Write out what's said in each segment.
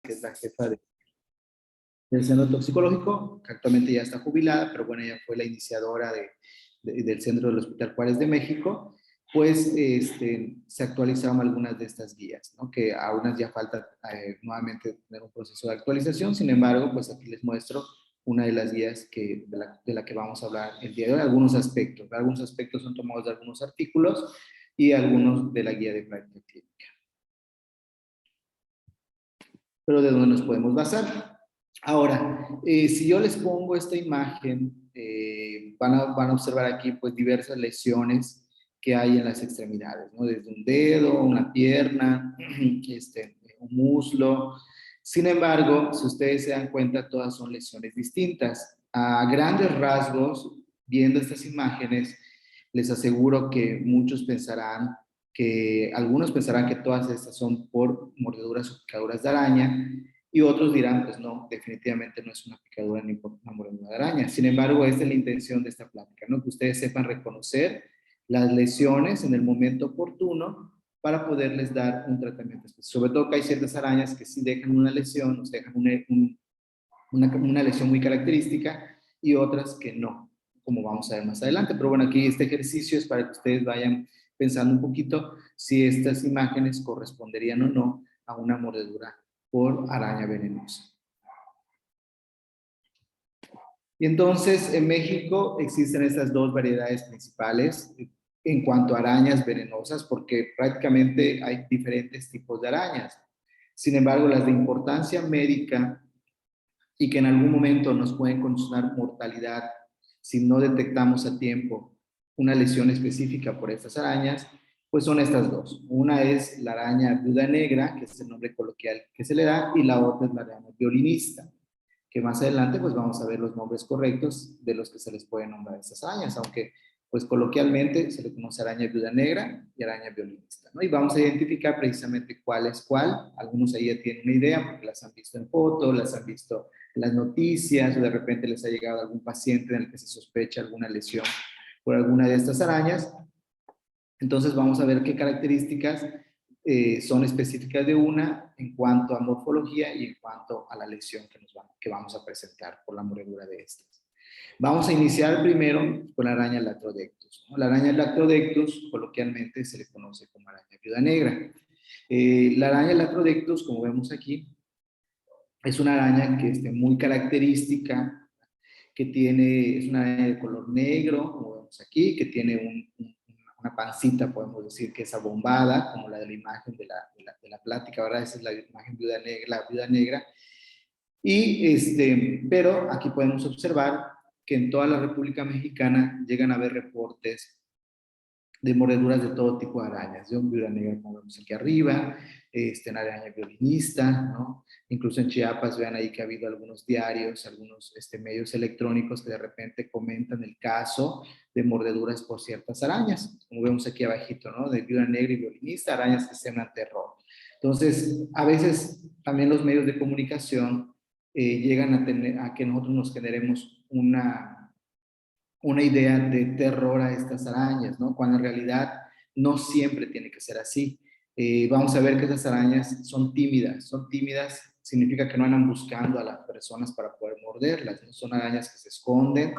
que es la jefa del Centro Toxicológico, que actualmente ya está jubilada, pero bueno, ella fue la iniciadora del Centro del Hospital Juárez de México. Pues se actualizaron algunas de estas guías, ¿no? Que a unas ya falta nuevamente tener un proceso de actualización. Sin embargo, pues aquí les muestro una de las guías de la que vamos a hablar el día de hoy, algunos aspectos. Algunos aspectos son tomados de algunos artículos y algunos de la guía de práctica clínica. Pero ¿de dónde nos podemos basar? Ahora, si yo les pongo esta imagen, van a observar aquí pues diversas lesiones que hay en las extremidades, ¿no? Desde un dedo, una pierna, un muslo. Sin embargo, si ustedes se dan cuenta, todas son lesiones distintas. A grandes rasgos, viendo estas imágenes, les aseguro que algunos pensarán que todas estas son por mordeduras o picaduras de araña, y otros dirán, pues no, definitivamente no es una picadura ni por una mordedura de araña. Sin embargo, esta es la intención de esta plática, ¿no? Que ustedes sepan reconocer las lesiones en el momento oportuno para poderles dar un tratamiento específico. Sobre todo que hay ciertas arañas que sí dejan una lesión, nos dejan una lesión muy característica, y otras que no, como vamos a ver más adelante. Pero bueno, aquí este ejercicio es para que ustedes vayan pensando un poquito si estas imágenes corresponderían o no a una mordedura por araña venenosa. Y entonces en México existen estas dos variedades principales en cuanto a arañas venenosas, porque prácticamente hay diferentes tipos de arañas. Sin embargo, las de importancia médica y que en algún momento nos pueden condicionar mortalidad si no detectamos a tiempo una lesión específica por estas arañas, pues son estas dos. Una es la araña viuda negra, que es el nombre coloquial que se le da, y la otra es la araña violinista, que más adelante pues vamos a ver los nombres correctos de los que se les puede nombrar a estas arañas, aunque pues coloquialmente se le conoce araña viuda negra y araña violinista, ¿no? Y vamos a identificar precisamente cuál es cuál. Algunos ahí ya tienen una idea porque las han visto en fotos, las han visto en las noticias, o de repente les ha llegado algún paciente en el que se sospecha alguna lesión por alguna de estas arañas. Entonces vamos a ver qué características son específicas de una en cuanto a morfología y en cuanto a la lesión que vamos a presentar por la mordedura de estas. Vamos a iniciar primero con la araña Latrodectus, ¿no? La araña Latrodectus coloquialmente se le conoce como araña viuda negra. La araña Latrodectus, como vemos aquí, es una araña que es muy característica, es una araña de color negro, como vemos aquí, que tiene una pancita, podemos decir que es abombada, como la de la imagen de la plática, ¿verdad? Esa es la imagen la viuda negra. Pero aquí podemos observar que en toda la República Mexicana llegan a haber reportes de mordeduras de todo tipo de arañas, de un viuda negra, como vemos aquí arriba, en araña violinista, ¿no? Incluso en Chiapas, vean ahí que ha habido algunos diarios, algunos medios electrónicos que de repente comentan el caso de mordeduras por ciertas arañas, como vemos aquí abajito, ¿no? De viuda negra y violinista, arañas que sembran terror. Entonces, a veces también los medios de comunicación llegan a que nosotros nos generemos una idea de terror a estas arañas, ¿no? Cuando en realidad no siempre tiene que ser así. Vamos a ver que estas arañas son tímidas. Son tímidas significa que no andan buscando a las personas para poder morderlas, ¿no? Son arañas que se esconden,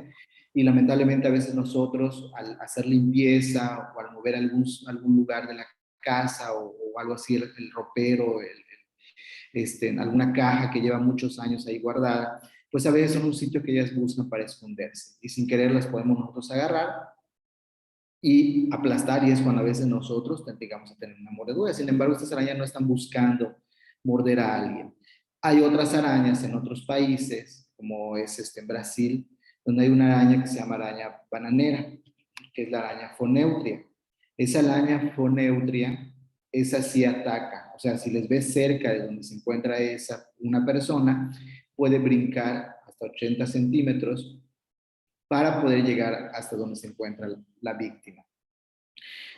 y lamentablemente a veces nosotros al hacer limpieza o al mover algún lugar de la casa o algo así, el ropero, en alguna caja que lleva muchos años ahí guardada, pues a veces son un sitio que ellas buscan para esconderse, y sin querer las podemos nosotros agarrar y aplastar, y es cuando a veces nosotros llegamos a tener una mordedura. Sin embargo, estas arañas no están buscando morder a alguien. Hay otras arañas en otros países, como es en Brasil, donde hay una araña que se llama araña bananera, que es la araña Foneutria. Esa araña Foneutria, esa sí ataca. O sea, si les ves cerca de donde se encuentra una persona, puede brincar hasta 80 centímetros para poder llegar hasta donde se encuentra la víctima.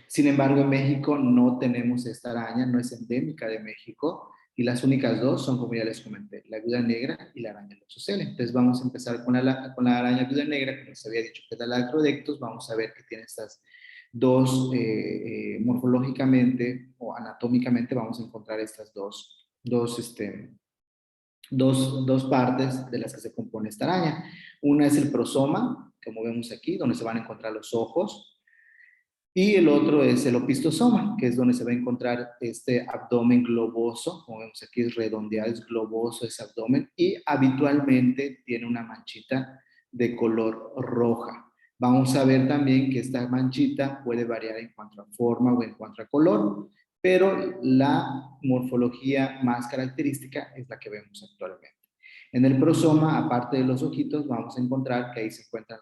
Sin embargo, en México no tenemos esta araña, no es endémica de México, y las únicas dos son, como ya les comenté, la viuda negra y la araña Loxoscelia. Entonces vamos a empezar con la araña viuda negra, que les había dicho que es la Latrodectus. Vamos a ver que tiene estas dos, morfológicamente o anatómicamente vamos a encontrar estas dos dos partes de las que se compone esta araña. Una es el prosoma, como vemos aquí, donde se van a encontrar los ojos, y el otro es el opistosoma, que es donde se va a encontrar este abdomen globoso, como vemos aquí es redondeado, es globoso ese abdomen, y habitualmente tiene una manchita de color roja. Vamos a ver también que esta manchita puede variar en cuanto a forma o en cuanto a color, pero la morfología más característica es la que vemos actualmente. En el prosoma, aparte de los ojitos, vamos a encontrar que ahí se encuentran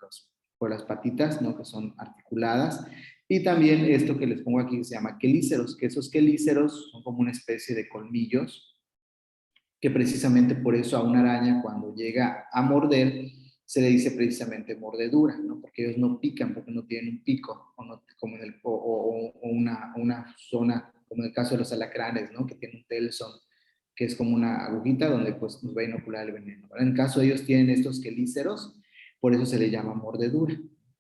por las patitas, ¿no? Que son articuladas, y también esto que les pongo aquí se llama quelíceros, que esos quelíceros son como una especie de colmillos, que precisamente por eso a una araña cuando llega a morder, se le dice precisamente mordedura, ¿no? Porque ellos no pican, porque no tienen un pico, o no, como en el, o una zona, como en el caso de los alacranes, ¿no? Que tienen un telson, que es como una agujita donde pues nos va a inocular el veneno. ¿Vale? En el caso ellos tienen estos quelíceros, por eso se le llama mordedura,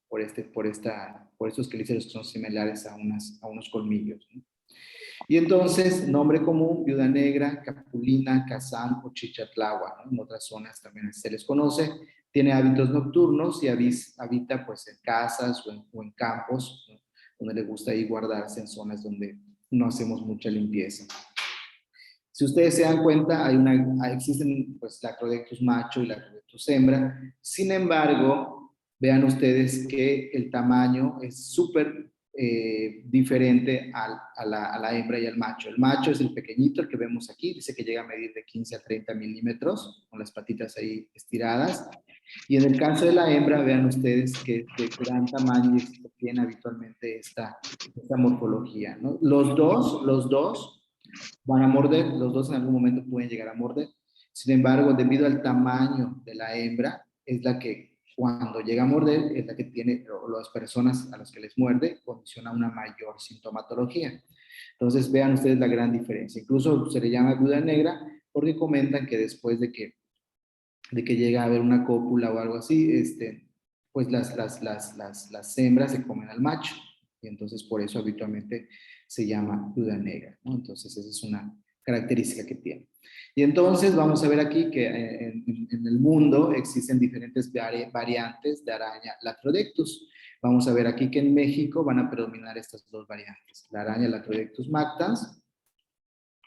por estos quelíceros que son similares a unos colmillos, ¿no? Y entonces, nombre común, viuda negra, capulina, cazán o chichatlagua, ¿no? En otras zonas también se les conoce. Tiene hábitos nocturnos y habita pues en casas o en campos, ¿no? Donde le gusta ahí guardarse en zonas donde no hacemos mucha limpieza. Si ustedes se dan cuenta, existen pues Lacrodectus macho y Lacrodectus hembra. Sin embargo, vean ustedes que el tamaño es súper diferente a la hembra y al macho. El macho es el pequeñito, el que vemos aquí, dice que llega a medir de 15 a 30 milímetros, con las patitas ahí estiradas. Y en el caso de la hembra, vean ustedes que es de gran tamaño y tiene habitualmente esta morfología, ¿no? Los dos van a morder, los dos en algún momento pueden llegar a morder. Sin embargo, debido al tamaño de la hembra, es la que cuando llega a morder, es la que tiene, o las personas a las que les muerde, condiciona una mayor sintomatología. Entonces, vean ustedes la gran diferencia. Incluso se le llama viuda negra porque comentan que después de que llega a haber una cópula o algo así, pues las hembras se comen al macho. Y entonces por eso habitualmente se llama viuda negra, ¿no? Entonces esa es una característica que tiene. Y entonces vamos a ver aquí que en el mundo existen diferentes variantes de araña Latrodectus. Vamos a ver aquí que en México van a predominar estas dos variantes, la araña Latrodectus mactans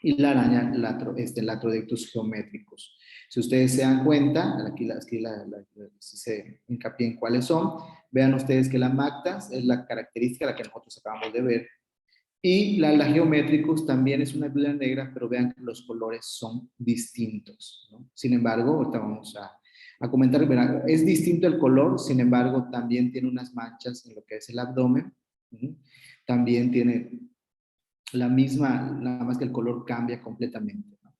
y la araña Latrodectus geométricos. Si ustedes se dan cuenta, aquí se hincapié en cuáles son, vean ustedes que la mactas es la característica la que nosotros acabamos de ver, y la geométricos también es una viuda negra, pero vean que los colores son distintos, ¿no? Sin embargo, ahorita vamos a comentar, verán, es distinto el color, sin embargo, también tiene unas manchas en lo que es el abdomen, ¿sí? También tiene la misma, nada más que el color cambia completamente, ¿no?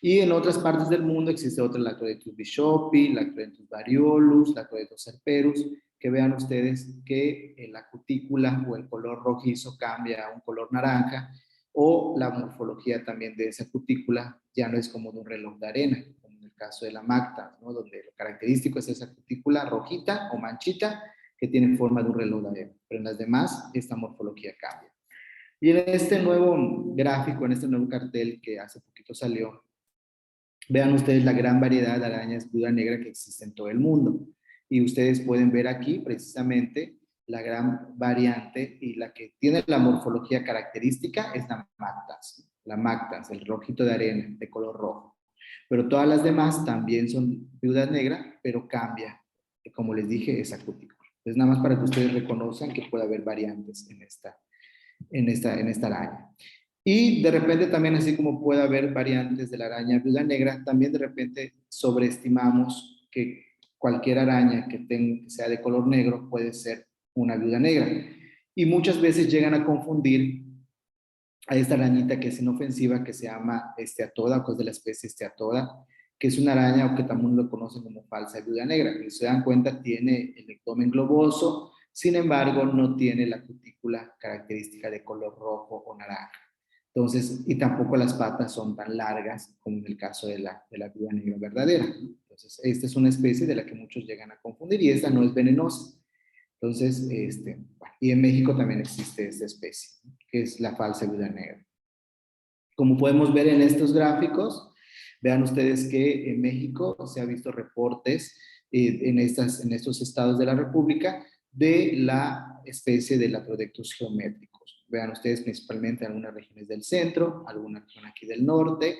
Y en otras partes del mundo existe otra Lacrodectus bishopi, Lacrodectus variolus, Lacrodectus cerperus, que vean ustedes que la cutícula o el color rojizo cambia a un color naranja, o la morfología también de esa cutícula ya no es como de un reloj de arena, como en el caso de la macta, ¿no? Donde lo característico es esa cutícula rojita o manchita que tiene forma de un reloj de arena, pero en las demás esta morfología cambia. Y en este nuevo gráfico, en este nuevo cartel que hace poquito salió, vean ustedes la gran variedad de arañas viuda negra que existe en todo el mundo. Y ustedes pueden ver aquí precisamente la gran variante y la que tiene la morfología característica es la mactas, el rojito de arena de color rojo. Pero todas las demás también son viudas negras, pero cambia, como les dije, esa cutícula. Entonces, nada más para que ustedes reconozcan que puede haber variantes en esta araña. Y de repente también, así como puede haber variantes de la araña viuda negra, también de repente sobreestimamos que cualquier araña que sea de color negro puede ser una viuda negra. Y muchas veces llegan a confundir a esta arañita que es inofensiva, que se llama esteatoda, o que es de la especie esteatoda, que es una araña o que también lo conocen como falsa viuda negra. Si se dan cuenta, tiene el abdomen globoso, sin embargo, no tiene la cutícula característica de color rojo o naranja. Entonces, y tampoco las patas son tan largas como en el caso de la viuda negra verdadera, ¿no? Entonces, esta es una especie de la que muchos llegan a confundir y esta no es venenosa. Entonces, bueno, y en México también existe esta especie, ¿no? Que es la falsa viuda negra. Como podemos ver en estos gráficos, Vean ustedes que en México se ha visto reportes en estos estados de la República de la especie de latrodectus geométricos. Vean ustedes principalmente en algunas regiones del centro, alguna región aquí del norte,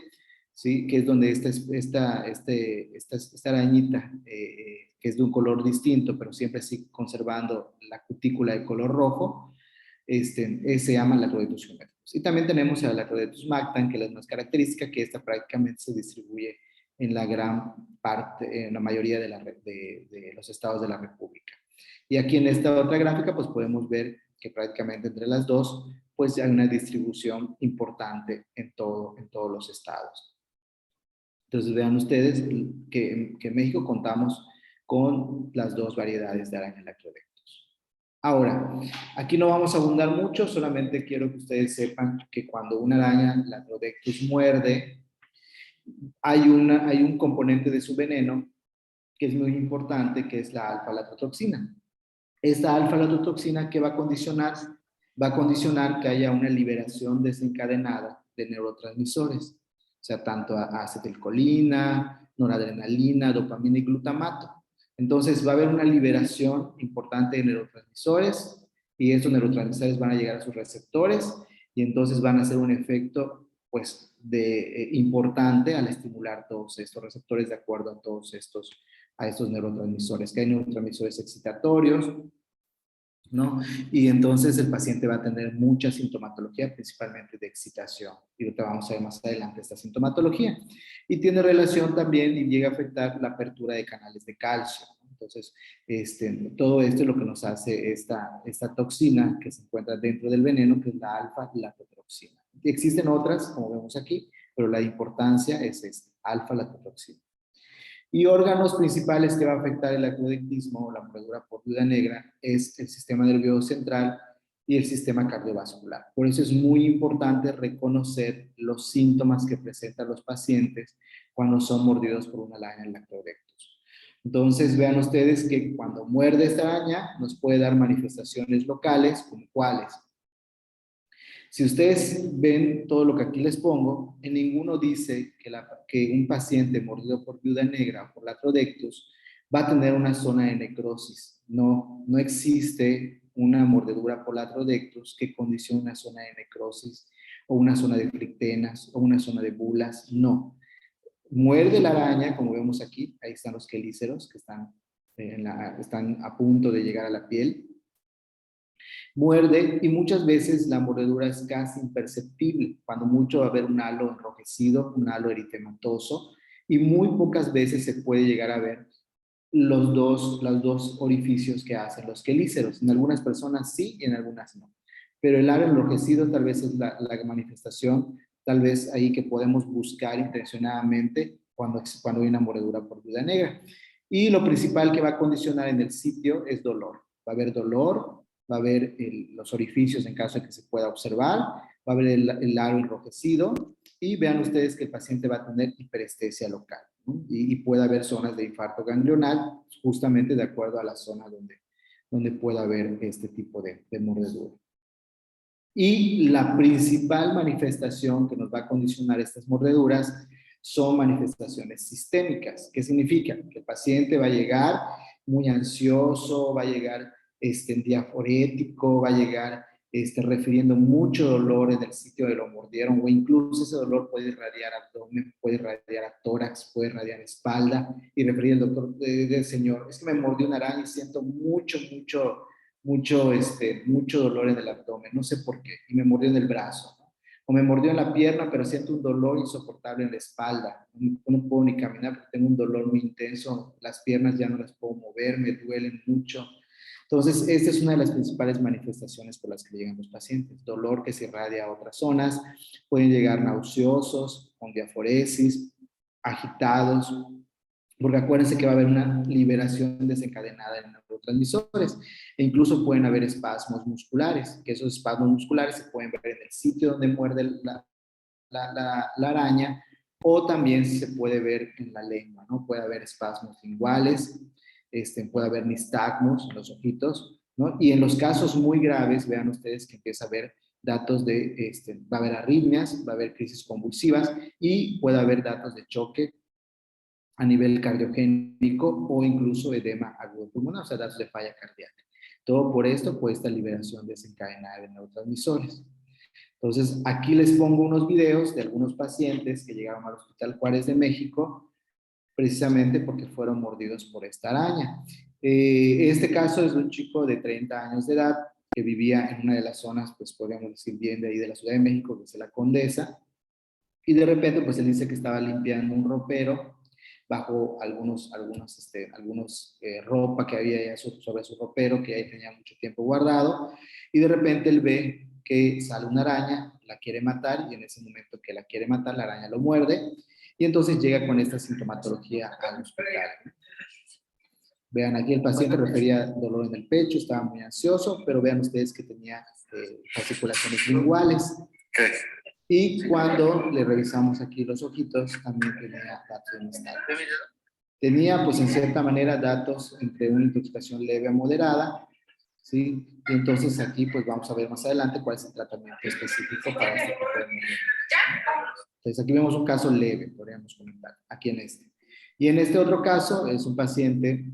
¿sí? Que es donde esta arañita, que es de un color distinto, pero siempre sigue conservando la cutícula de color rojo, se llama Lacrodectus geométricus. Y también tenemos a Lacrodectus mactan, que es la más característica, que esta prácticamente se distribuye en la gran parte, en la mayoría de los estados de la República. Y aquí en esta otra gráfica, pues podemos ver que prácticamente entre las dos, pues hay una distribución importante en todos los estados. Entonces vean ustedes que en México contamos con las dos variedades de araña lacrodectus. Ahora, aquí no vamos a abundar mucho, solamente quiero que ustedes sepan que cuando una araña lacrodectus muerde, hay un componente de su veneno que es muy importante, que es la alfa-lactotoxina. Esta alfa-lactotoxina que va a condicionar que haya una liberación desencadenada de neurotransmisores, o sea, tanto acetilcolina, noradrenalina, dopamina y glutamato. Entonces va a haber una liberación importante de neurotransmisores y estos neurotransmisores van a llegar a sus receptores y entonces van a hacer un efecto pues importante al estimular todos estos receptores de acuerdo a estos neurotransmisores, que hay neurotransmisores excitatorios, ¿no? Y entonces el paciente va a tener mucha sintomatología, principalmente de excitación. Y ahorita vamos a ver más adelante esta sintomatología. Y tiene relación también y llega a afectar la apertura de canales de calcio. Entonces, todo esto es lo que nos hace esta toxina que se encuentra dentro del veneno, que es la alfa-lactotoxina. Existen otras, como vemos aquí, pero la importancia es esta, alfa-lactotoxina. Y órganos principales que va a afectar el acrodectismo o la mordedura por viuda negra es el sistema nervioso central y el sistema cardiovascular. Por eso es muy importante reconocer los síntomas que presentan los pacientes cuando son mordidos por una araña en el acrodectus. Entonces vean ustedes que cuando muerde esta araña nos puede dar manifestaciones locales, como cuáles. Si ustedes ven todo lo que aquí les pongo, en ninguno dice que un paciente mordido por viuda negra o por Lacrodectus va a tener una zona de necrosis. No, no existe una mordedura por Lacrodectus que condicione una zona de necrosis o una zona de flictenas o una zona de bulas. No. Muerde la araña, como vemos aquí, ahí están los quelíceros que están a punto de llegar a la piel. Muerde y muchas veces la mordedura es casi imperceptible, cuando mucho va a haber un halo enrojecido, un halo eritematoso y muy pocas veces se puede llegar a ver los dos orificios que hacen los quelíceros. En algunas personas sí y en algunas no. Pero el halo enrojecido tal vez es la manifestación, tal vez ahí que podemos buscar intencionadamente cuando hay una mordedura por viuda negra. Y lo principal que va a condicionar en el sitio es dolor. Va a haber dolor, va a haber los orificios en caso de que se pueda observar, va a haber el aro enrojecido y vean ustedes que el paciente va a tener hiperestesia local, ¿no? Y puede haber zonas de infarto ganglional justamente de acuerdo a la zona donde pueda haber este tipo de mordedura. Y la principal manifestación que nos va a condicionar estas mordeduras son manifestaciones sistémicas. ¿Qué significa? Que el paciente va a llegar muy ansioso, va a llegar diaforético, va a llegar refiriendo mucho dolor en el sitio de lo mordieron, o incluso ese dolor puede irradiar abdomen, puede irradiar a tórax, puede irradiar espalda, y referir al doctor del señor, es que me mordió una araña y siento mucho dolor en el abdomen, no sé por qué, y me mordió en el brazo, ¿no? O me mordió en la pierna, pero siento un dolor insoportable en la espalda, no puedo ni caminar porque tengo un dolor muy intenso, las piernas ya no las puedo mover, me duelen mucho. Entonces, esta es una de las principales manifestaciones por las que llegan los pacientes. Dolor que se irradia a otras zonas, pueden llegar nauseosos, con diaforesis, agitados, porque acuérdense que va a haber una liberación desencadenada de neurotransmisores e incluso pueden haber espasmos musculares, que esos espasmos musculares se pueden ver en el sitio donde muerde la araña o también se puede ver en la lengua, ¿no? Puede haber espasmos linguales, puede haber nistagmos en los ojitos, ¿no? Y en los casos muy graves, vean ustedes que empieza a haber datos de, va a haber arritmias, va a haber crisis convulsivas y puede haber datos de choque a nivel cardiogénico o incluso edema agudo pulmonar, o sea, datos de falla cardíaca. Todo por esto, por esta liberación desencadenada de neurotransmisores. Entonces, aquí les pongo unos videos de algunos pacientes que llegaron al Hospital Juárez de México, precisamente porque fueron mordidos por esta araña. Este caso es de un chico de 30 años de edad que vivía en una de las zonas, pues podríamos decir bien de ahí de la Ciudad de México, que es la Condesa, y de repente, pues él dice que estaba limpiando un ropero bajo algunos ropa que había ya sobre su ropero, que ahí tenía mucho tiempo guardado, y de repente él ve que sale una araña, la quiere matar, y en ese momento que la quiere matar, la araña lo muerde, y entonces llega con esta sintomatología al hospital. Vean, aquí el paciente refería dolor en el pecho, estaba muy ansioso, pero vean ustedes que tenía fasciculaciones linguales. Y cuando le revisamos aquí los ojitos, también tenía datos de nistagmus. Tenía, pues, en cierta manera, datos entre una intoxicación leve a moderada, ¿sí? Y entonces aquí, pues, vamos a ver más adelante cuál es el tratamiento específico para este tipo de movimiento. Entonces, aquí vemos un caso leve, podríamos comentar, aquí en este. Y en este otro caso, es un paciente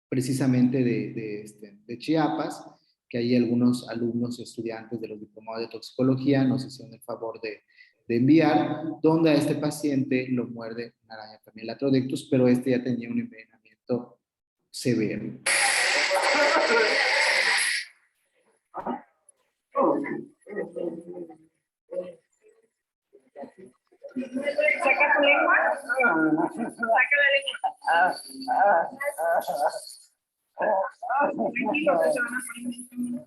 precisamente de Chiapas, que ahí algunos alumnos y estudiantes de los diplomados de toxicología nos hicieron el favor de enviar, donde a este paciente lo muerde una araña también Latrodectus, pero este ya tenía un envenenamiento severo. Saca tu lengua. Saca la lengua. Tranquilo, que se van a poner.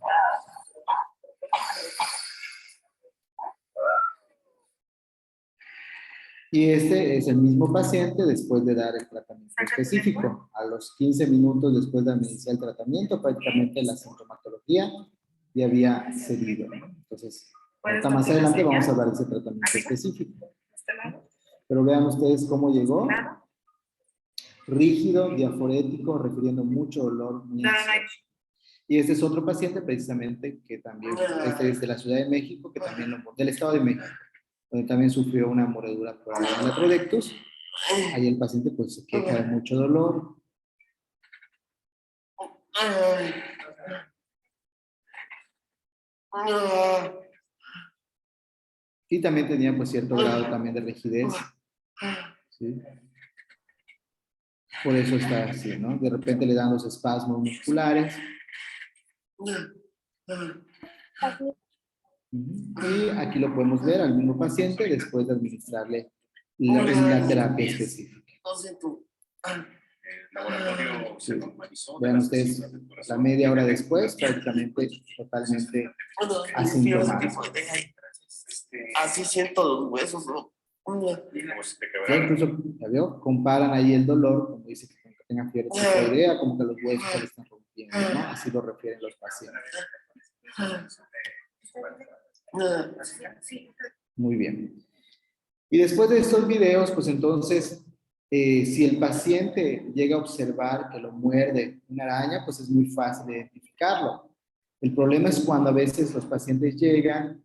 Y este es el mismo paciente después de dar el tratamiento específico. A los 15 minutos después de iniciar el tratamiento, prácticamente la sintomatología ya había cedido. Entonces, ahorita más adelante vamos a hablar de ese tratamiento específico. Pero vean ustedes cómo llegó. Rígido, diaforético, refiriendo mucho dolor, muy ansioso. Y este es otro paciente precisamente que también, este es de la Ciudad de México, que también del Estado de México, donde también sufrió una mordedura por araña Latrodectus. Ahí el paciente pues se queja de mucho dolor. Y también tenía pues cierto grado también de rigidez. ¿Sí? Por eso está así, ¿no? De repente le dan los espasmos musculares. Y aquí lo podemos ver al mismo paciente después de administrarle la terapia específica. Sí. Vean ustedes, la media hora después, prácticamente totalmente asintomático. Así siento los huesos, ¿no? Ya incluso, ¿ya vio? Comparan ahí el dolor, como dice que tenga fiebre tifoidea, como que los huesos se le están rompiendo, ¿no? Así lo refieren los pacientes. Muy bien. Y después de estos videos, pues entonces, si el paciente llega a observar que lo muerde una araña, pues es muy fácil identificarlo. El problema es cuando a veces los pacientes llegan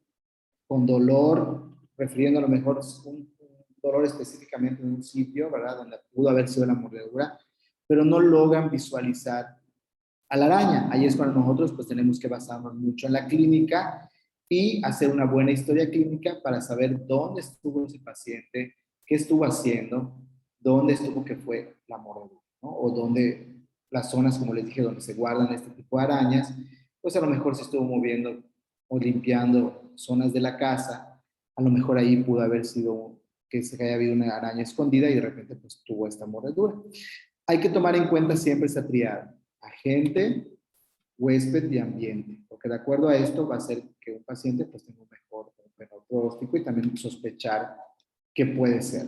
con dolor, refiriendo a lo mejor un dolor específicamente en un sitio, ¿verdad? Donde pudo haber sido la mordedura, pero no logran visualizar a la araña. Ahí es cuando nosotros pues tenemos que basarnos mucho en la clínica y hacer una buena historia clínica para saber dónde estuvo ese paciente, qué estuvo haciendo, dónde estuvo que fue la mordedura, ¿no? O dónde las zonas, como les dije, donde se guardan este tipo de arañas, pues a lo mejor se estuvo moviendo o limpiando zonas de la casa, a lo mejor ahí pudo haber sido que se haya habido una araña escondida y de repente pues tuvo esta mordedura. Hay que tomar en cuenta siempre esa triada: agente, huésped y ambiente, porque de acuerdo a esto va a ser que un paciente pues tenga un mejor pronóstico y también sospechar qué puede ser.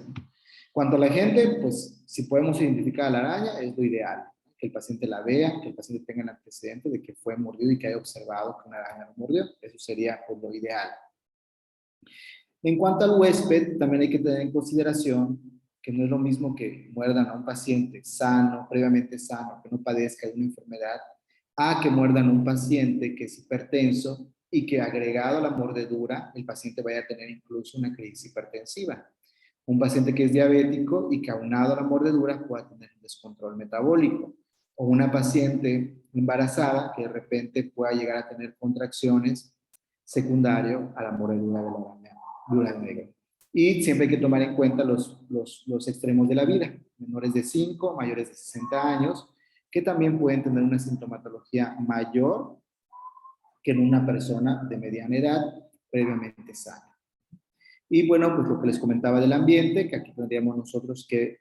Cuanto a la gente, pues si podemos identificar a la araña es lo ideal, que el paciente la vea, que el paciente tenga el antecedente de que fue mordido y que haya observado que una araña lo mordió. Eso sería pues lo ideal. En cuanto al huésped, también hay que tener en consideración que no es lo mismo que muerdan a un paciente sano, previamente sano, que no padezca de una enfermedad, a que muerdan a un paciente que es hipertenso y que agregado a la mordedura, el paciente vaya a tener incluso una crisis hipertensiva. Un paciente que es diabético y que aunado a la mordedura pueda tener un descontrol metabólico. O una paciente embarazada que de repente pueda llegar a tener contracciones secundario a la mordedura de la araña viuda negra. Y siempre hay que tomar en cuenta los extremos de la vida, menores de 5, mayores de 60 años, que también pueden tener una sintomatología mayor que en una persona de mediana edad previamente sana. Y bueno, pues lo que les comentaba del ambiente, que aquí tendríamos nosotros que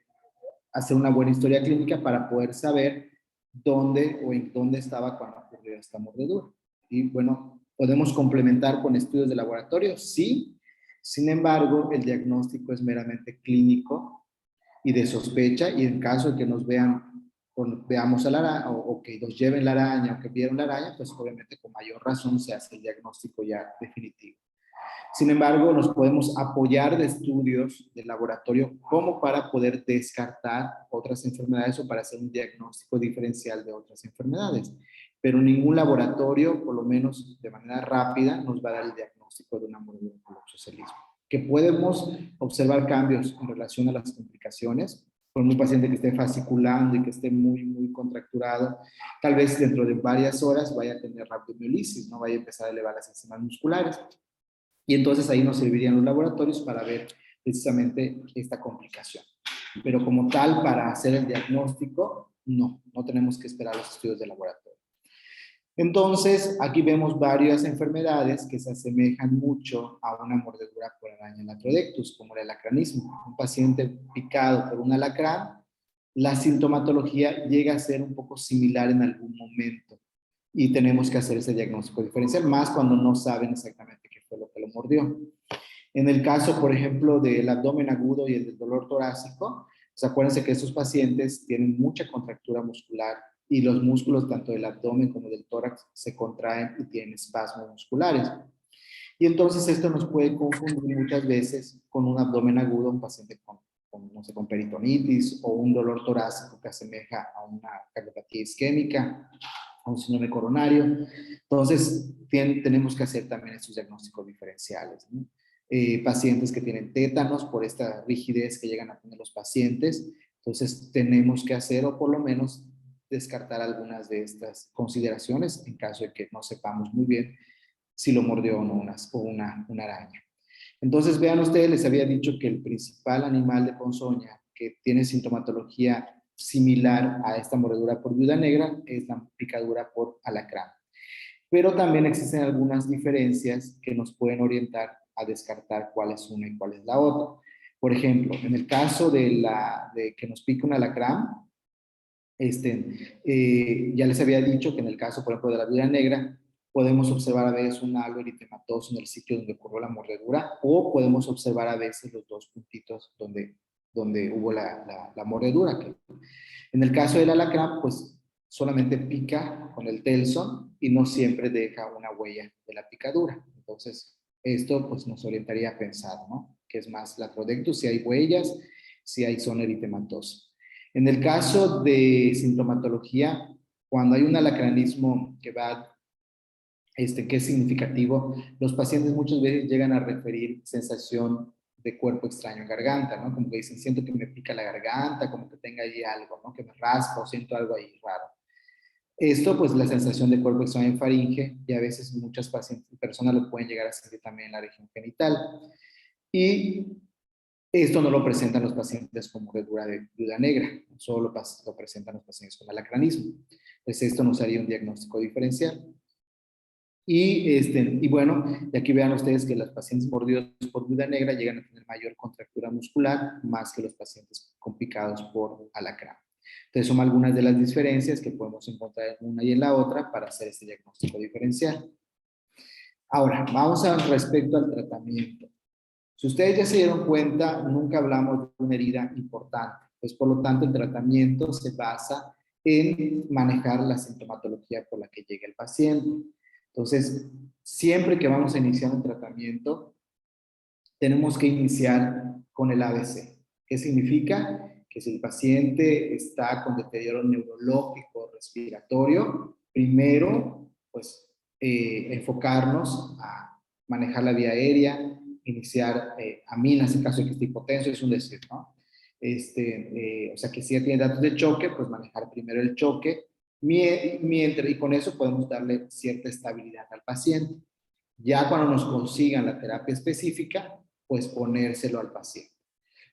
hacer una buena historia clínica para poder saber dónde o en dónde estaba cuando ocurrió esta mordedura. Y bueno, podemos complementar con estudios de laboratorio, sí. Sin embargo, el diagnóstico es meramente clínico y de sospecha, y en caso de que nos veamos a la araña, o que nos lleven la araña, o que vieron la araña, pues obviamente con mayor razón se hace el diagnóstico ya definitivo. Sin embargo, nos podemos apoyar de estudios de laboratorio como para poder descartar otras enfermedades o para hacer un diagnóstico diferencial de otras enfermedades. Pero ningún laboratorio, por lo menos de manera rápida, nos va a dar el diagnóstico de una mordedura por oxocelismo. Que podemos observar cambios en relación a las complicaciones, con un paciente que esté fasciculando y que esté muy contracturado, tal vez dentro de varias horas vaya a tener rhabdomiolisis, no vaya a empezar a elevar las enzimas musculares. Y entonces ahí nos servirían los laboratorios para ver precisamente esta complicación. Pero como tal, para hacer el diagnóstico, no tenemos que esperar los estudios de laboratorio. Entonces, aquí vemos varias enfermedades que se asemejan mucho a una mordedura por araña Latrodectus, como el alacranismo. Un paciente picado por un alacrán, la sintomatología llega a ser un poco similar en algún momento y tenemos que hacer ese diagnóstico diferencial, más cuando no saben exactamente qué fue lo que lo mordió. En el caso, por ejemplo, del abdomen agudo y el del dolor torácico, pues acuérdense que estos pacientes tienen mucha contractura muscular y los músculos tanto del abdomen como del tórax se contraen y tienen espasmos musculares. Y entonces esto nos puede confundir muchas veces con un abdomen agudo, un paciente no sé, con peritonitis o un dolor torácico que asemeja a una cardiopatía isquémica, a un síndrome coronario. Entonces, tenemos que hacer también estos diagnósticos diferenciales, ¿no? Pacientes que tienen tétanos por esta rigidez que llegan a tener los pacientes. Entonces, tenemos que hacer o por lo menos descartar algunas de estas consideraciones en caso de que no sepamos muy bien si lo mordió o no una araña. Entonces, vean ustedes, les había dicho que el principal animal de ponzoña que tiene sintomatología similar a esta mordedura por viuda negra es la picadura por alacrán. Pero también existen algunas diferencias que nos pueden orientar a descartar cuál es una y cuál es la otra. Por ejemplo, en el caso de que nos pique un alacrán, ya les había dicho que en el caso, por ejemplo, de la viuda negra, podemos observar a veces un halo eritematoso en el sitio donde ocurrió la mordedura, o podemos observar a veces los dos puntitos donde hubo la mordedura. En el caso del alacrán, pues solamente pica con el telson y no siempre deja una huella de la picadura. Entonces, esto pues nos orientaría a pensar, ¿no? Que es más Latrodectus, si hay huellas, si hay zona eritematosa. En el caso de sintomatología, cuando hay un alacranismo que que es significativo, los pacientes muchas veces llegan a referir sensación de cuerpo extraño en garganta, ¿no? Como que dicen, siento que me pica la garganta, como que tenga ahí algo, ¿no? Que me raspa o siento algo ahí raro. Esto, pues, la sensación de cuerpo extraño en faringe, y a veces muchas personas lo pueden llegar a sentir también en la región genital. Y esto no lo presentan los pacientes con mordedura de viuda negra, solo lo presentan los pacientes con alacranismo. Entonces, esto nos haría un diagnóstico diferencial. Y bueno, y aquí vean ustedes que los pacientes mordidos por viuda negra llegan a tener mayor contractura muscular más que los pacientes con picados por alacrán. Entonces son algunas de las diferencias que podemos encontrar en una y en la otra para hacer este diagnóstico diferencial. Ahora, vamos respecto al tratamiento. Si ustedes ya se dieron cuenta, nunca hablamos de una herida importante. Pues por lo tanto, el tratamiento se basa en manejar la sintomatología por la que llega el paciente. Entonces, siempre que vamos a iniciar un tratamiento, tenemos que iniciar con el ABC. ¿Qué significa? Que si el paciente está con deterioro neurológico, respiratorio, primero, pues enfocarnos a manejar la vía aérea, iniciar aminas en caso de que esté hipotenso, es un decir, ¿no? O sea que si ya tiene datos de choque, pues manejar primero el choque, y con eso podemos darle cierta estabilidad al paciente. Ya cuando nos consigan la terapia específica, pues ponérselo al paciente.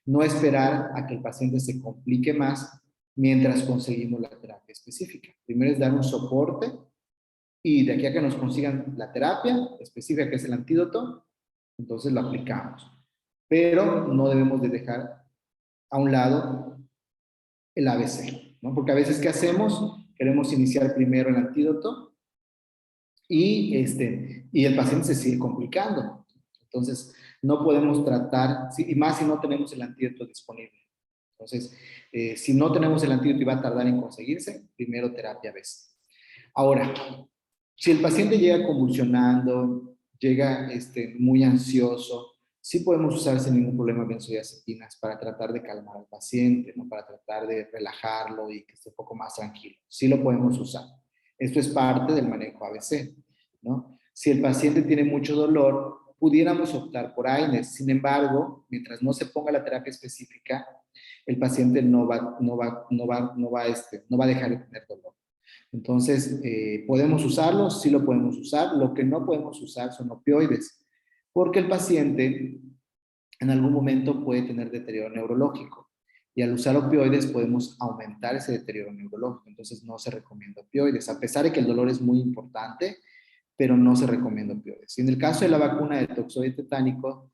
No esperar a que el paciente se complique más mientras conseguimos la terapia específica. Primero es dar un soporte y de aquí a que nos consigan la terapia específica, que es el antídoto, entonces lo aplicamos. Pero no debemos de dejar a un lado el ABC, ¿no? Porque a veces, ¿qué hacemos? Queremos iniciar primero el antídoto y el paciente se sigue complicando. Entonces, no podemos tratar, y más si no tenemos el antídoto disponible. Entonces, si no tenemos el antídoto y va a tardar en conseguirse, primero terapia ABC. Ahora, si el paciente llega convulsionando, llega muy ansioso, sí podemos usar sin ningún problema benzodiazepinas para tratar de calmar al paciente, ¿no? Para tratar de relajarlo y que esté un poco más tranquilo. Sí lo podemos usar. Esto es parte del manejo ABC, ¿no? Si el paciente tiene mucho dolor, pudiéramos optar por AINES. Sin embargo, mientras no se ponga la terapia específica, el paciente no va a dejar de tener dolor. Entonces, ¿podemos usarlo? Sí lo podemos usar. Lo que no podemos usar son opioides, porque el paciente en algún momento puede tener deterioro neurológico. Y al usar opioides podemos aumentar ese deterioro neurológico. Entonces, no se recomienda opioides, a pesar de que el dolor es muy importante, pero no se recomienda opioides. Y en el caso de la vacuna de toxoide tetánico,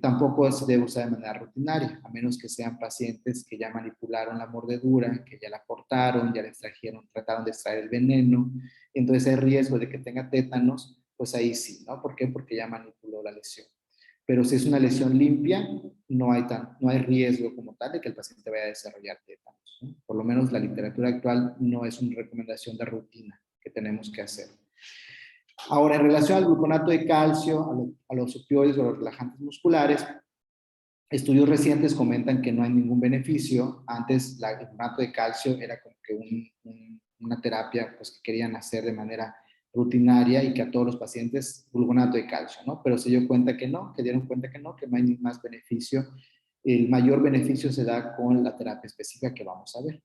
tampoco se debe usar de manera rutinaria, a menos que sean pacientes que ya manipularon la mordedura, que ya la cortaron, ya la extrajeron, trataron de extraer el veneno, entonces hay riesgo de que tenga tétanos, pues ahí sí, ¿no? ¿Por qué? Porque ya manipuló la lesión. Pero si es una lesión limpia, no hay riesgo como tal de que el paciente vaya a desarrollar tétanos, ¿no? Por lo menos la literatura actual no es una recomendación de rutina que tenemos que hacer. Ahora, en relación al gluconato de calcio, a los opioides o a los relajantes musculares, estudios recientes comentan que no hay ningún beneficio. Antes, el gluconato de calcio era como que una terapia pues, que querían hacer de manera rutinaria y que a todos los pacientes gluconato de calcio, ¿no? Pero se dio cuenta que no, que dieron cuenta que no hay ni más beneficio. El mayor beneficio se da con la terapia específica que vamos a ver.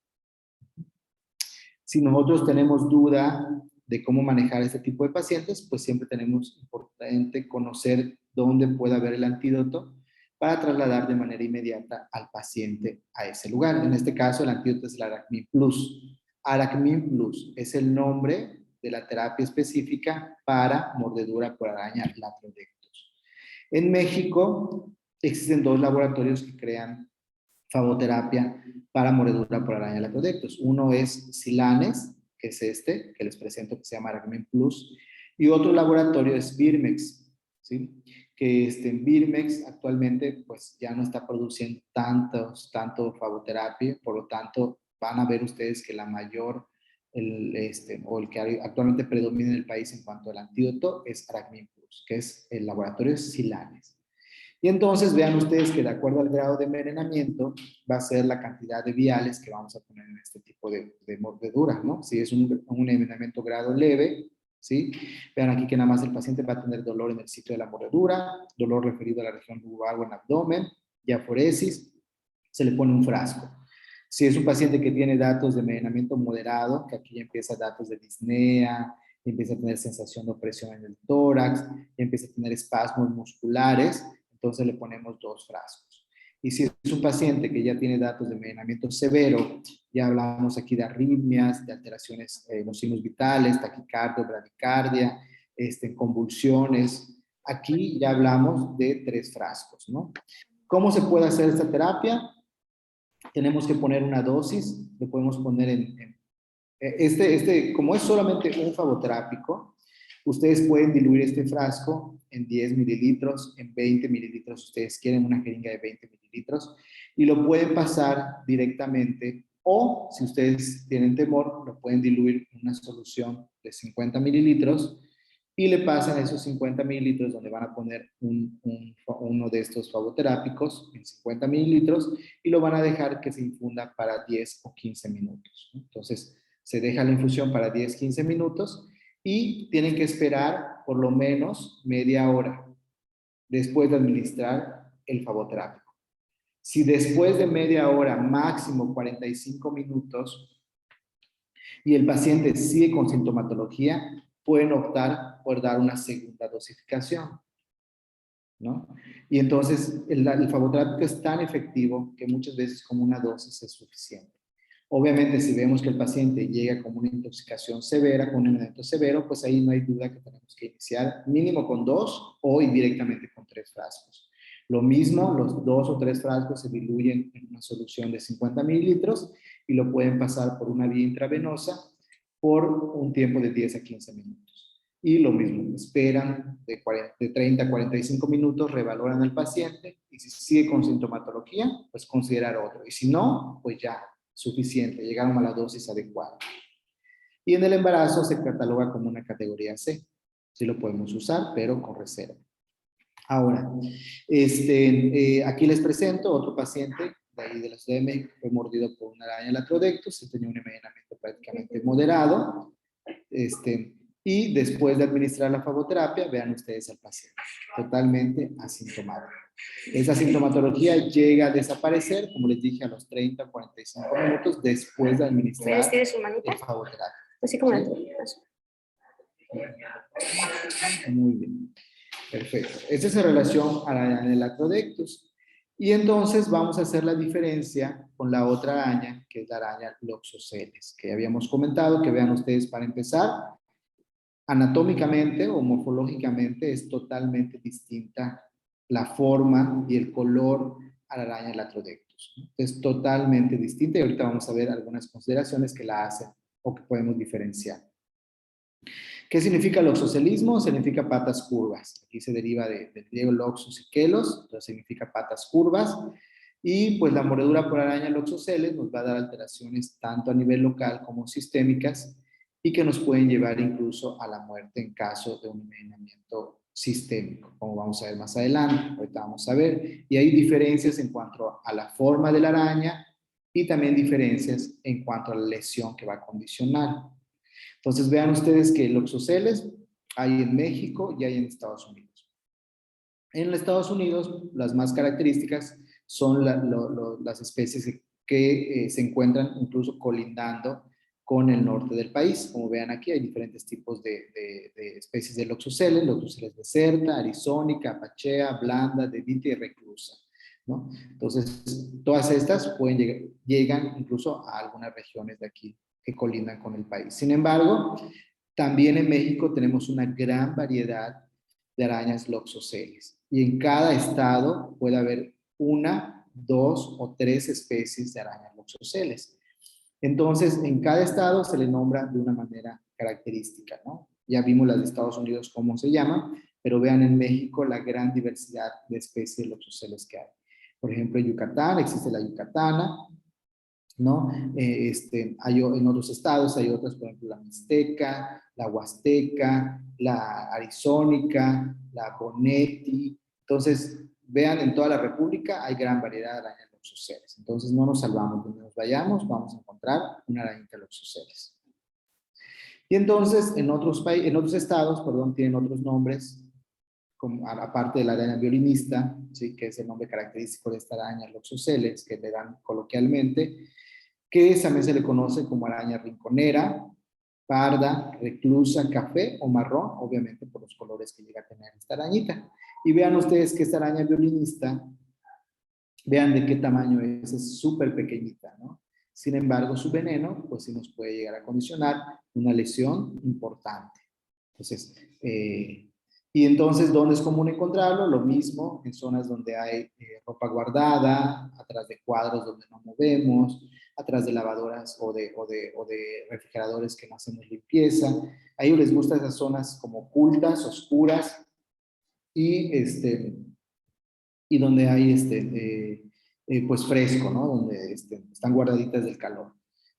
Si nosotros tenemos duda de cómo manejar este tipo de pacientes, pues siempre tenemos importante conocer dónde puede haber el antídoto para trasladar de manera inmediata al paciente a ese lugar. En este caso, el antídoto es el Aracmin Plus. Aracmin Plus es el nombre de la terapia específica para mordedura por araña Latrodectus. En México existen 2 laboratorios que crean fagoterapia para mordedura por araña Latrodectus. Uno es Silanes, que es que les presento, que se llama Aracmin Plus, y otro laboratorio es Birmex, ¿sí? Que Birmex actualmente pues ya no está produciendo tanto fagoterapia, por lo tanto van a ver ustedes que la mayor, o el que actualmente predomina en el país en cuanto al antídoto es Aracmin Plus, que es el laboratorio Silanes. Y entonces vean ustedes que de acuerdo al grado de envenenamiento va a ser la cantidad de viales que vamos a poner en este tipo de mordedura, ¿no? Si es un envenenamiento grado leve, ¿sí? Vean aquí que nada más el paciente va a tener dolor en el sitio de la mordedura, dolor referido a la región lumbar o en abdomen, diaforesis, se le pone un frasco. Si es un paciente que tiene datos de envenenamiento moderado, que aquí ya empieza datos de disnea, empieza a tener sensación de opresión en el tórax, empieza a tener espasmos musculares, entonces le ponemos 2 frascos. Y si es un paciente que ya tiene datos de envenenamiento severo, ya hablamos aquí de arritmias, de alteraciones en los signos vitales, taquicardia, bradicardia, convulsiones, aquí ya hablamos de 3 frascos, ¿no? ¿Cómo se puede hacer esta terapia? Tenemos que poner una dosis, lo podemos poner como es solamente un fagoterápico, ustedes pueden diluir este frasco en 10 mililitros, en 20 mililitros, ustedes quieren una jeringa de 20 mililitros, y lo pueden pasar directamente, o si ustedes tienen temor, lo pueden diluir en una solución de 50 mililitros, y le pasan esos 50 mililitros donde van a poner uno de estos fagoterápicos en 50 mililitros, y lo van a dejar que se infunda para 10 o 15 minutos. Entonces, se deja la infusión para 10-15 minutos y tienen que esperar por lo menos media hora después de administrar el flavoterápico. Si después de media hora, máximo 45 minutos, y el paciente sigue con sintomatología, pueden optar por dar una segunda dosificación, ¿no? Y entonces el flavoterápico es tan efectivo que muchas veces como una dosis es suficiente. Obviamente, si vemos que el paciente llega con una intoxicación severa, con un evento severo, pues ahí no hay duda que tenemos que iniciar mínimo con 2 o directamente con 3 frascos. Lo mismo, los 2 o 3 frascos se diluyen en una solución de 50 mililitros y lo pueden pasar por una vía intravenosa por un tiempo de 10 a 15 minutos. Y lo mismo, esperan de 30 a 45 minutos, revaloran al paciente y si sigue con sintomatología, pues considerar otro. Y si no, pues ya, suficiente, llegaron a la dosis adecuada. Y en el embarazo se cataloga como una categoría C. Sí lo podemos usar, pero con reserva. Ahora, aquí les presento otro paciente de ahí de la Ciudad de México, fue mordido por una araña Latrodectus, se tenía un envenenamiento prácticamente moderado, y después de administrar la fagoterapia, vean ustedes al paciente, totalmente asintomático. Esa sintomatología llega a desaparecer, como les dije, a los 30 o 45 minutos después de administrar el fagoterapia. Así como Muy bien. Perfecto. Esta es en relación a la araña del Latrodectus. Y entonces vamos a hacer la diferencia con la otra araña, que es la araña Loxoceles, que habíamos comentado, que vean ustedes para empezar, anatómicamente o morfológicamente es totalmente distinta la forma y el color a la araña Latrodectus. Es totalmente distinta y ahorita vamos a ver algunas consideraciones que la hacen o que podemos diferenciar. ¿Qué significa loxocelismo? Significa patas curvas. Aquí se deriva del griego loxos y kelos, entonces significa patas curvas. Y pues la mordedura por araña loxoceles nos va a dar alteraciones tanto a nivel local como sistémicas y que nos pueden llevar incluso a la muerte en caso de un envenenamiento sistémico, como vamos a ver más adelante. Ahorita vamos a ver. Y hay diferencias en cuanto a la forma de la araña y también diferencias en cuanto a la lesión que va a condicionar. Entonces vean ustedes que loxoceles hay en México y hay en Estados Unidos. En los Estados Unidos las más características son las especies que se encuentran incluso colindando con el norte del país. Como vean aquí hay diferentes tipos de especies de loxoceles deserta, arizónica, apachea, blanda, dedita y reclusa, ¿no? Entonces todas estas llegan incluso a algunas regiones de aquí que colindan con el país. Sin embargo, también en México tenemos una gran variedad de arañas loxoceles y en cada estado puede haber 1, 2 o 3 especies de arañas loxoceles. Entonces, en cada estado se le nombra de una manera característica, ¿no? Ya vimos las de Estados Unidos cómo se llaman, pero vean en México la gran diversidad de especies de loxoceles que hay. Por ejemplo, en Yucatán existe la yucatana, ¿no? Hay en otros estados, hay otras, por ejemplo, la mixteca, la huasteca, la arizónica, la bonetti. Entonces, vean, en toda la república hay gran variedad de arañas loxoceles. Entonces, no nos salvamos. Donde nos vayamos, vamos a encontrar una arañita loxoceles. Y entonces, en otros estados, perdón, tienen otros nombres, como aparte de la araña violinista, ¿sí? Que es el nombre característico de esta araña loxoceles, que le dan coloquialmente, que también se le conoce como araña rinconera, parda, reclusa, café o marrón, obviamente por los colores que llega a tener esta arañita. Y vean ustedes que esta araña violinista, vean de qué tamaño es súper pequeñita, ¿no? Sin embargo, su veneno, pues sí nos puede llegar a condicionar una lesión importante. Entonces, y entonces, ¿dónde es común encontrarlo? Lo mismo en zonas donde hay ropa guardada, atrás de cuadros donde no movemos, atrás de lavadoras o de refrigeradores que no hacemos limpieza. A ellos les gustan esas zonas como ocultas, oscuras y donde hay pues fresco, ¿no? Donde están guardaditas del calor.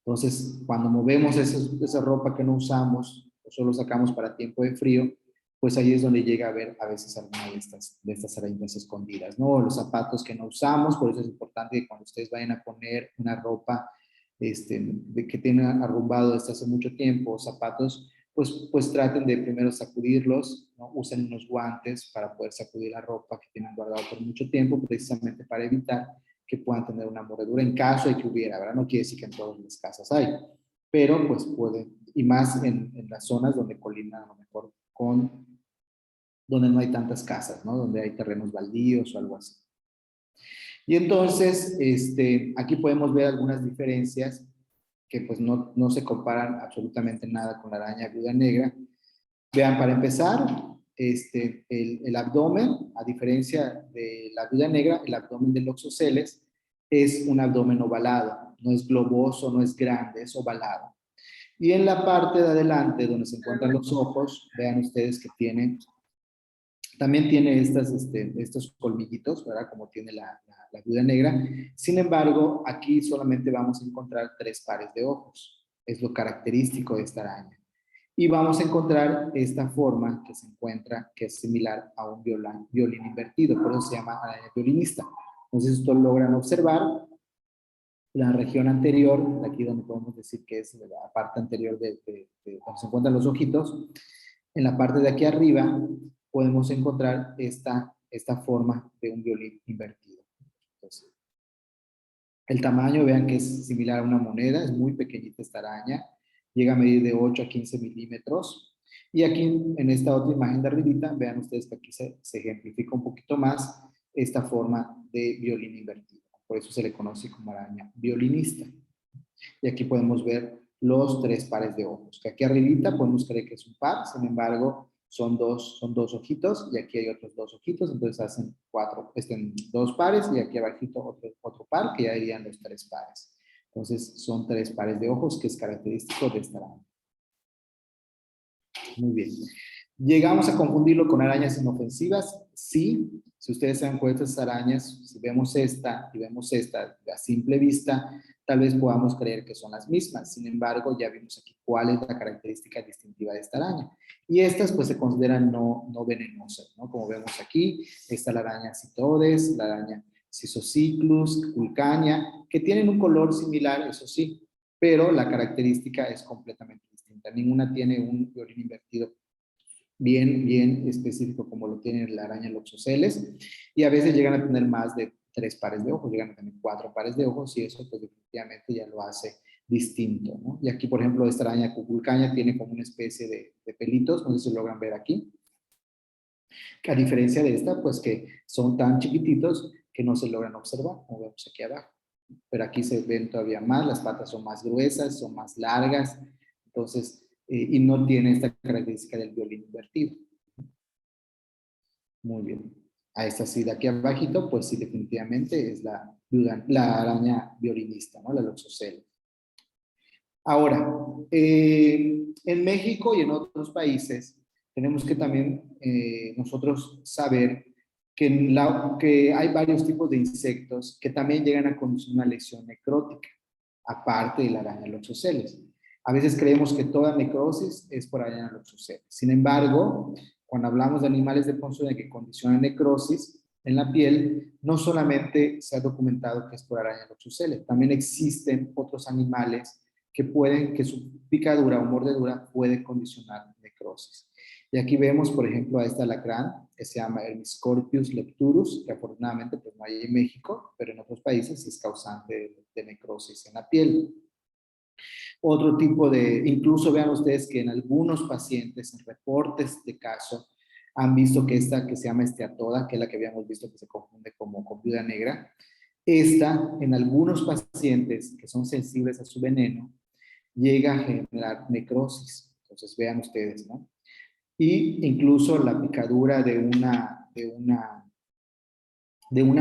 Entonces, cuando movemos esa ropa que no usamos o solo sacamos para tiempo de frío, pues ahí es donde llega a ver a veces alguna de estas arañitas escondidas, ¿no? Los zapatos que no usamos, por eso es importante que cuando ustedes vayan a poner una ropa que tiene arrumbado desde hace mucho tiempo, zapatos, pues traten de primero sacudirlos, ¿no? Usen unos guantes para poder sacudir la ropa que tienen guardado por mucho tiempo, precisamente para evitar que puedan tener una mordedura en caso de que hubiera, ¿verdad? No quiere decir que en todas las casas hay, pero pues pueden, y más en las zonas donde colindan a lo mejor con, donde no hay tantas casas, ¿no? Donde hay terrenos baldíos o algo así. Y entonces, aquí podemos ver algunas diferencias que pues no se comparan absolutamente nada con la araña viuda negra. Vean, para empezar, el abdomen, a diferencia de la viuda negra, el abdomen del Loxosceles es un abdomen ovalado, no es globoso, no es grande, es ovalado. Y en la parte de adelante, donde se encuentran los ojos, vean ustedes que también tiene estos colmillitos, ¿verdad? Como tiene la viuda negra. Sin embargo, aquí solamente vamos a encontrar 3 pares de ojos. Es lo característico de esta araña. Y vamos a encontrar esta forma que se encuentra, que es similar a un violín invertido, por eso se llama araña violinista. Entonces, esto logran observar la región anterior, de aquí donde podemos decir que es la parte anterior de donde se encuentran los ojitos. En la parte de aquí arriba podemos encontrar esta forma de un violín invertido. Entonces, el tamaño, vean que es similar a una moneda, es muy pequeñita esta araña, llega a medir de 8 a 15 milímetros. Y aquí en esta otra imagen de arribita, vean ustedes que aquí se ejemplifica un poquito más esta forma de violín invertido. Por eso se le conoce como araña violinista. Y aquí podemos ver los 3 pares de ojos, que aquí arribita podemos creer que es un par, sin embargo son dos ojitos, y aquí hay otros 2 ojitos, entonces hacen 2 pares, y aquí abajito otro par, que ya irían los 3 pares. Entonces son 3 pares de ojos, que es característico de esta araña. Muy bien. ¿Llegamos a confundirlo con arañas inofensivas? Sí. Si ustedes se dan cuenta, estas arañas, si vemos esta y vemos esta a simple vista, tal vez podamos creer que son las mismas. Sin embargo, ya vimos aquí cuál es la característica distintiva de esta araña. Y estas pues se consideran no venenosas, ¿no? Como vemos aquí, está la araña Citodes, la araña Sisocyclus, Culcania, que tienen un color similar, eso sí, pero la característica es completamente distinta. Ninguna tiene un violín invertido bien específico como lo tiene la araña Loxosceles, y a veces llegan a tener más de 3 pares de ojos, llegan a tener 4 pares de ojos, y eso pues definitivamente ya lo hace distinto, ¿no? Y aquí, por ejemplo, esta araña Cuculcaña tiene como una especie de pelitos, no sé si logran ver aquí, que a diferencia de esta, pues que son tan chiquititos que no se logran observar, como vemos aquí abajo. Pero aquí se ven todavía más, las patas son más gruesas, son más largas, entonces, y no tiene esta característica del violín invertido. Muy bien. A esta sí de aquí abajito, pues sí, definitivamente es la araña violinista, ¿no? La Loxosceles. Ahora, en México y en otros países, tenemos que también nosotros saber que hay varios tipos de insectos que también llegan a conducir una lesión necrótica, aparte de la araña Loxosceles. A veces creemos que toda necrosis es por araña Loxosceles. Sin embargo, cuando hablamos de animales de ponzoña que condicionan necrosis en la piel, no solamente se ha documentado que es por araña Loxosceles, también existen otros animales que su picadura o mordedura puede condicionar necrosis. Y aquí vemos, por ejemplo, a esta alacrán que se llama Hermiscorpius lepturus, que afortunadamente pues no hay en México, pero en otros países es causante de necrosis en la piel. Otro tipo incluso vean ustedes que en algunos pacientes, en reportes de caso, han visto que esta que se llama esteatoda, que es la que habíamos visto que se confunde como con viuda negra, esta en algunos pacientes que son sensibles a su veneno, llega a generar necrosis. Entonces vean ustedes, ¿no? Y incluso la picadura de una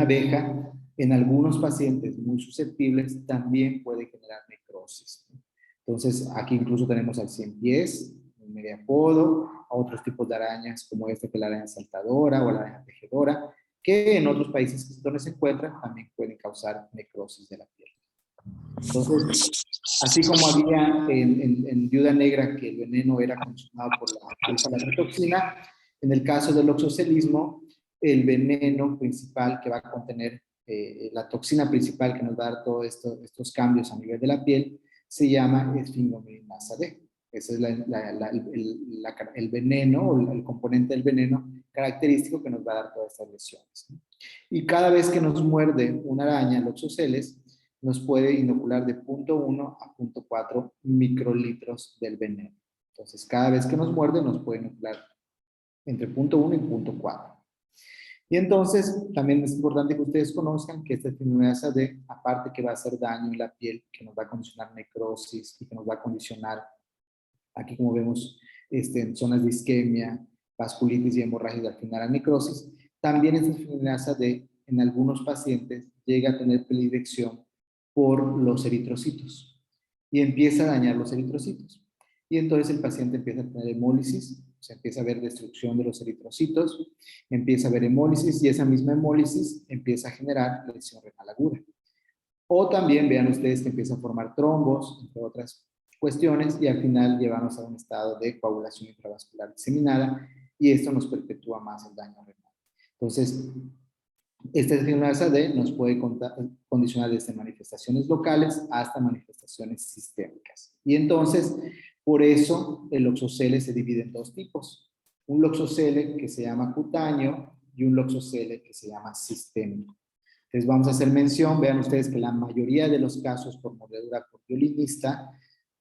abeja en algunos pacientes muy susceptibles también puede generar necrosis, ¿no? Entonces aquí incluso tenemos al ciempiés, el mediapodo, a otros tipos de arañas como esta que es la araña saltadora o la araña tejedora, que en otros países donde se encuentran también pueden causar necrosis de la piel. Entonces, así como había en viuda negra que el veneno era consumado por la alfa-lactoxina, en el caso del oxocelismo, el veneno principal que va a contener la toxina principal que nos va a dar todos estos cambios a nivel de la piel se llama esfingomilinasa D. Ese es el veneno o el componente del veneno característico que nos va a dar todas estas lesiones, ¿no? Y cada vez que nos muerde una araña, el oxoceles, nos puede inocular de 0.1 a 0.4 microlitros del veneno. Entonces, cada vez que nos muerde, nos puede inocular entre 0.1 y 0.4. Y entonces, también es importante que ustedes conozcan que esta fibromialgia D, aparte que va a hacer daño en la piel, que nos va a condicionar necrosis y que nos va a condicionar, aquí como vemos, en zonas de isquemia, vasculitis y hemorragia y al final a necrosis, también esta fibromialgia D en algunos pacientes llega a tener predilección por los eritrocitos y empieza a dañar los eritrocitos. Y entonces el paciente empieza a tener hemólisis, se empieza a ver destrucción de los eritrocitos, empieza a ver hemólisis y esa misma hemólisis empieza a generar lesión renal aguda. O también vean ustedes que empieza a formar trombos, entre otras cuestiones, y al final llevamos a un estado de coagulación intravascular diseminada y esto nos perpetúa más el daño renal. Entonces, esta fibromialgia D nos puede condicionar desde manifestaciones locales hasta manifestaciones sistémicas. Y entonces, por eso el loxocele se divide en dos tipos. Un loxocele que se llama cutáneo y un loxocele que se llama sistémico. Entonces vamos a hacer mención, vean ustedes que la mayoría de los casos por mordedura por violinista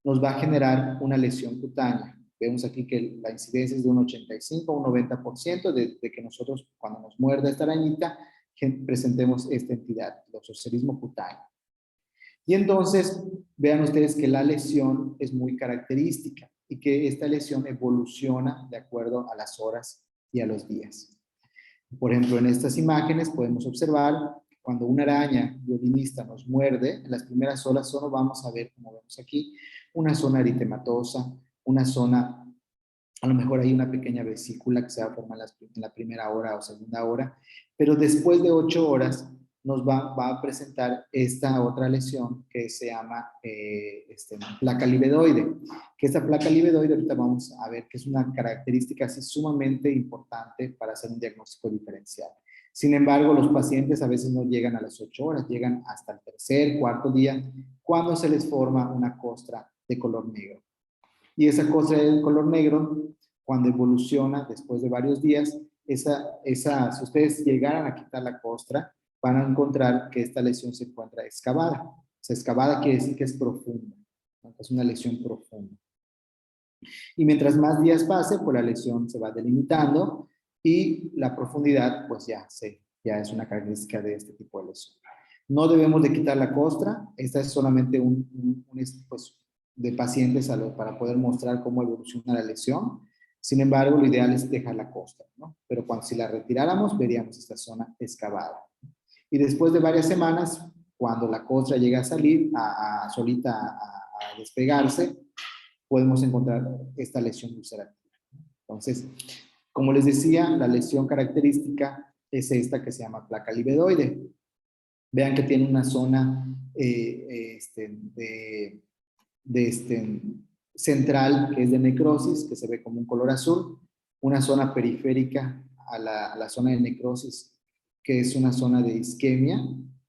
nos va a generar una lesión cutánea. Vemos aquí que la incidencia es de un 85 a un 90% de que nosotros cuando nos muerda esta arañita presentemos esta entidad, el oxocelismo cutáneo. Y entonces, vean ustedes que la lesión es muy característica y que esta lesión evoluciona de acuerdo a las horas y a los días. Por ejemplo, en estas imágenes podemos observar que cuando una araña violinista nos muerde, en las primeras horas solo vamos a ver, como vemos aquí, una zona eritematosa, una zona, a lo mejor hay una pequeña vesícula que se va a formar en la primera hora o segunda hora, pero después de 8 horas nos va a presentar esta otra lesión que se llama placa libedoide. Que esta placa libedoide ahorita vamos a ver que es una característica así sumamente importante para hacer un diagnóstico diferencial. Sin embargo, los pacientes a veces no llegan a las 8 horas, llegan hasta el tercer, cuarto día, cuando se les forma una costra de color negro. Y esa costra de color negro, cuando evoluciona después de varios días, si ustedes llegaran a quitar la costra, van a encontrar que esta lesión se encuentra excavada. O sea, excavada quiere decir que es profunda, ¿no? Es una lesión profunda. Y mientras más días pase, pues la lesión se va delimitando y la profundidad, pues ya es una característica de este tipo de lesión. No debemos de quitar la costra, esta es solamente pues, de pacientes para poder mostrar cómo evoluciona la lesión. Sin embargo, lo ideal es dejar la costra, ¿no? Pero si la retiráramos, veríamos esta zona excavada. Y después de varias semanas, cuando la costra llega a salir, solita a despegarse, podemos encontrar esta lesión ulcerativa. Entonces, como les decía, la lesión característica es esta que se llama placa libedoide. Vean que tiene una zona central que es de necrosis, que se ve como un color azul, una zona periférica a la zona de necrosis, que es una zona de isquemia,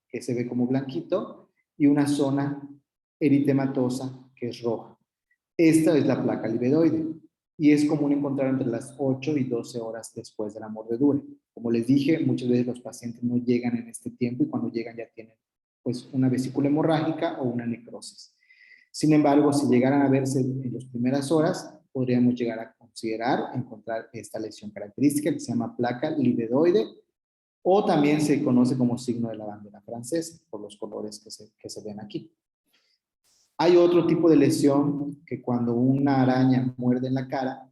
que se ve como blanquito, y una zona eritematosa, que es roja. Esta es la placa libedoide y es común encontrar entre las 8 y 12 horas después de la mordedura. Como les dije, muchas veces los pacientes no llegan en este tiempo y cuando llegan ya tienen pues una vesícula hemorrágica o una necrosis. Sin embargo, si llegaran a verse en las primeras horas, podríamos llegar a encontrar esta lesión característica que se llama placa libedoide o también se conoce como signo de la bandera francesa por los colores que se ven aquí. Hay otro tipo de lesión que cuando una araña muerde en la cara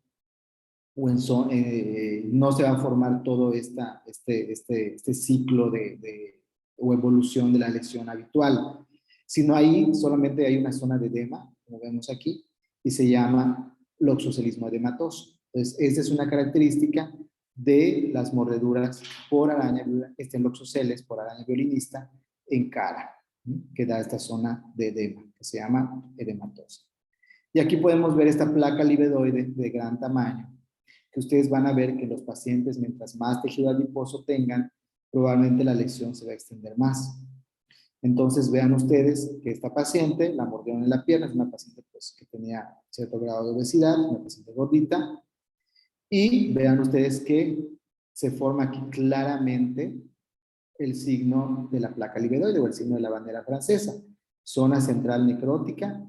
no se va a formar todo este ciclo o evolución de la lesión habitual, sino ahí solamente hay una zona de edema, como vemos aquí, y se llama loxocelismo edematoso. Entonces, esta es una característica de las mordeduras por araña, loxoceles por araña violinista en cara, que da esta zona de edema, que se llama edematosa. Y aquí podemos ver esta placa libedoide de gran tamaño, que ustedes van a ver que los pacientes, mientras más tejido adiposo tengan, probablemente la lesión se va a extender más. Entonces vean ustedes que esta paciente la mordieron en la pierna, es una paciente pues, que tenía cierto grado de obesidad, una paciente gordita, y vean ustedes que se forma aquí claramente el signo de la placa libedoide o el signo de la bandera francesa. Zona central necrótica,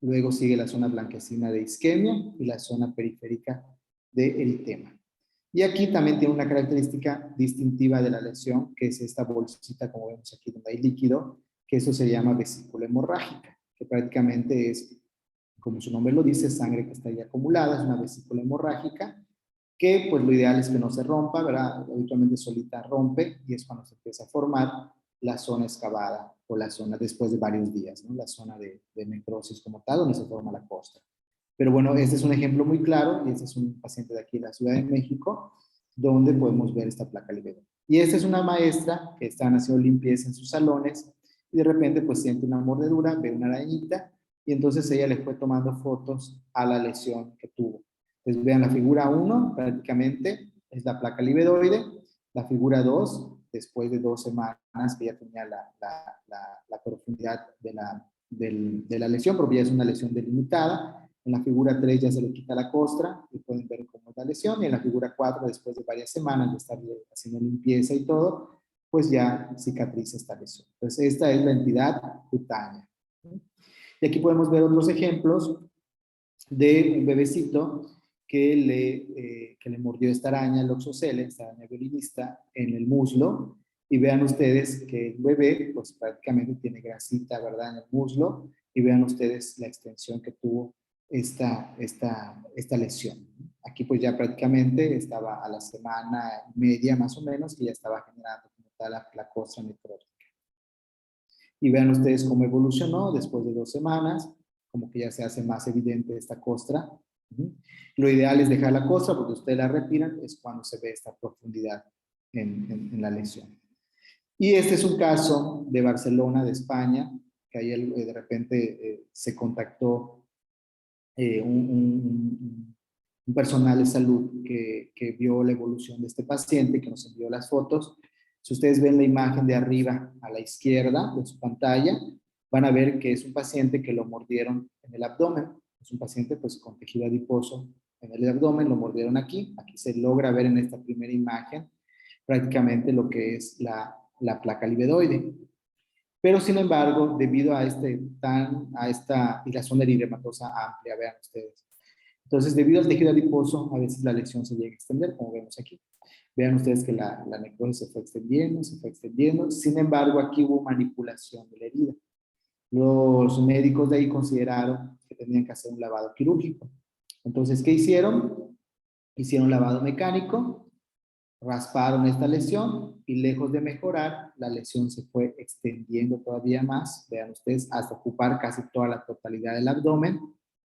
luego sigue la zona blanquecina de isquemia y la zona periférica de eritema. Y aquí también tiene una característica distintiva de la lesión, que es esta bolsita, como vemos aquí, donde hay líquido, que eso se llama vesícula hemorrágica, que prácticamente es, como su nombre lo dice, sangre que está ahí acumulada, es una vesícula hemorrágica, que pues lo ideal es que no se rompa, ¿verdad? Habitualmente solita rompe y es cuando se empieza a formar la zona excavada o la zona después de varios días, ¿no? La zona de necrosis como tal, donde se forma la costra. Pero bueno, este es un ejemplo muy claro y este es un paciente de aquí de la Ciudad de México donde podemos ver esta placa libedoide. Y esta es una maestra que está haciendo limpieza en sus salones y de repente pues siente una mordedura, ve una arañita y entonces ella le fue tomando fotos a la lesión que tuvo. Entonces vean la figura 1, prácticamente es la placa libedoide, la figura 2, después de 2 semanas que ya tenía la profundidad de la lesión, porque ya es una lesión delimitada. En la figura 3 ya se le quita la costra y pueden ver cómo es la lesión. Y en la figura 4, después de varias semanas de estar haciendo limpieza y todo, pues ya cicatriza esta lesión. Entonces esta es la entidad cutánea. Y aquí podemos ver otros ejemplos de un bebecito que le mordió esta araña, el oxocele, esta araña violinista, en el muslo. Y vean ustedes que el bebé, pues prácticamente tiene grasita, ¿verdad?, en el muslo. Y vean ustedes la extensión que tuvo esta lesión. Aquí pues ya prácticamente estaba a la semana y media más o menos que ya estaba generando como tal la costra necrótica. Y vean ustedes cómo evolucionó después de 2 semanas, como que ya se hace más evidente esta costra. Lo ideal es dejar la costra porque ustedes la retiran, es cuando se ve esta profundidad en la lesión. Y este es un caso de Barcelona, de España, que ahí de repente se contactó un personal de salud que vio la evolución de este paciente, que nos envió las fotos. Si ustedes ven la imagen de arriba a la izquierda de su pantalla, van a ver que es un paciente que lo mordieron en el abdomen. Es un paciente pues con tejido adiposo en el abdomen, lo mordieron aquí. Aquí se logra ver en esta primera imagen prácticamente lo que es la placa libedoide. Pero sin embargo, debido a esta hilazón eritematosa amplia, vean ustedes. Entonces, debido al tejido adiposo, a veces la lesión se llega a extender, como vemos aquí. Vean ustedes que la necrosis se fue extendiendo, se fue extendiendo. Sin embargo, aquí hubo manipulación de la herida. Los médicos de ahí consideraron que tenían que hacer un lavado quirúrgico. Entonces, ¿qué hicieron? Hicieron lavado mecánico, rasparon esta lesión y lejos de mejorar, la lesión se fue extendiendo todavía más, vean ustedes, hasta ocupar casi toda la totalidad del abdomen.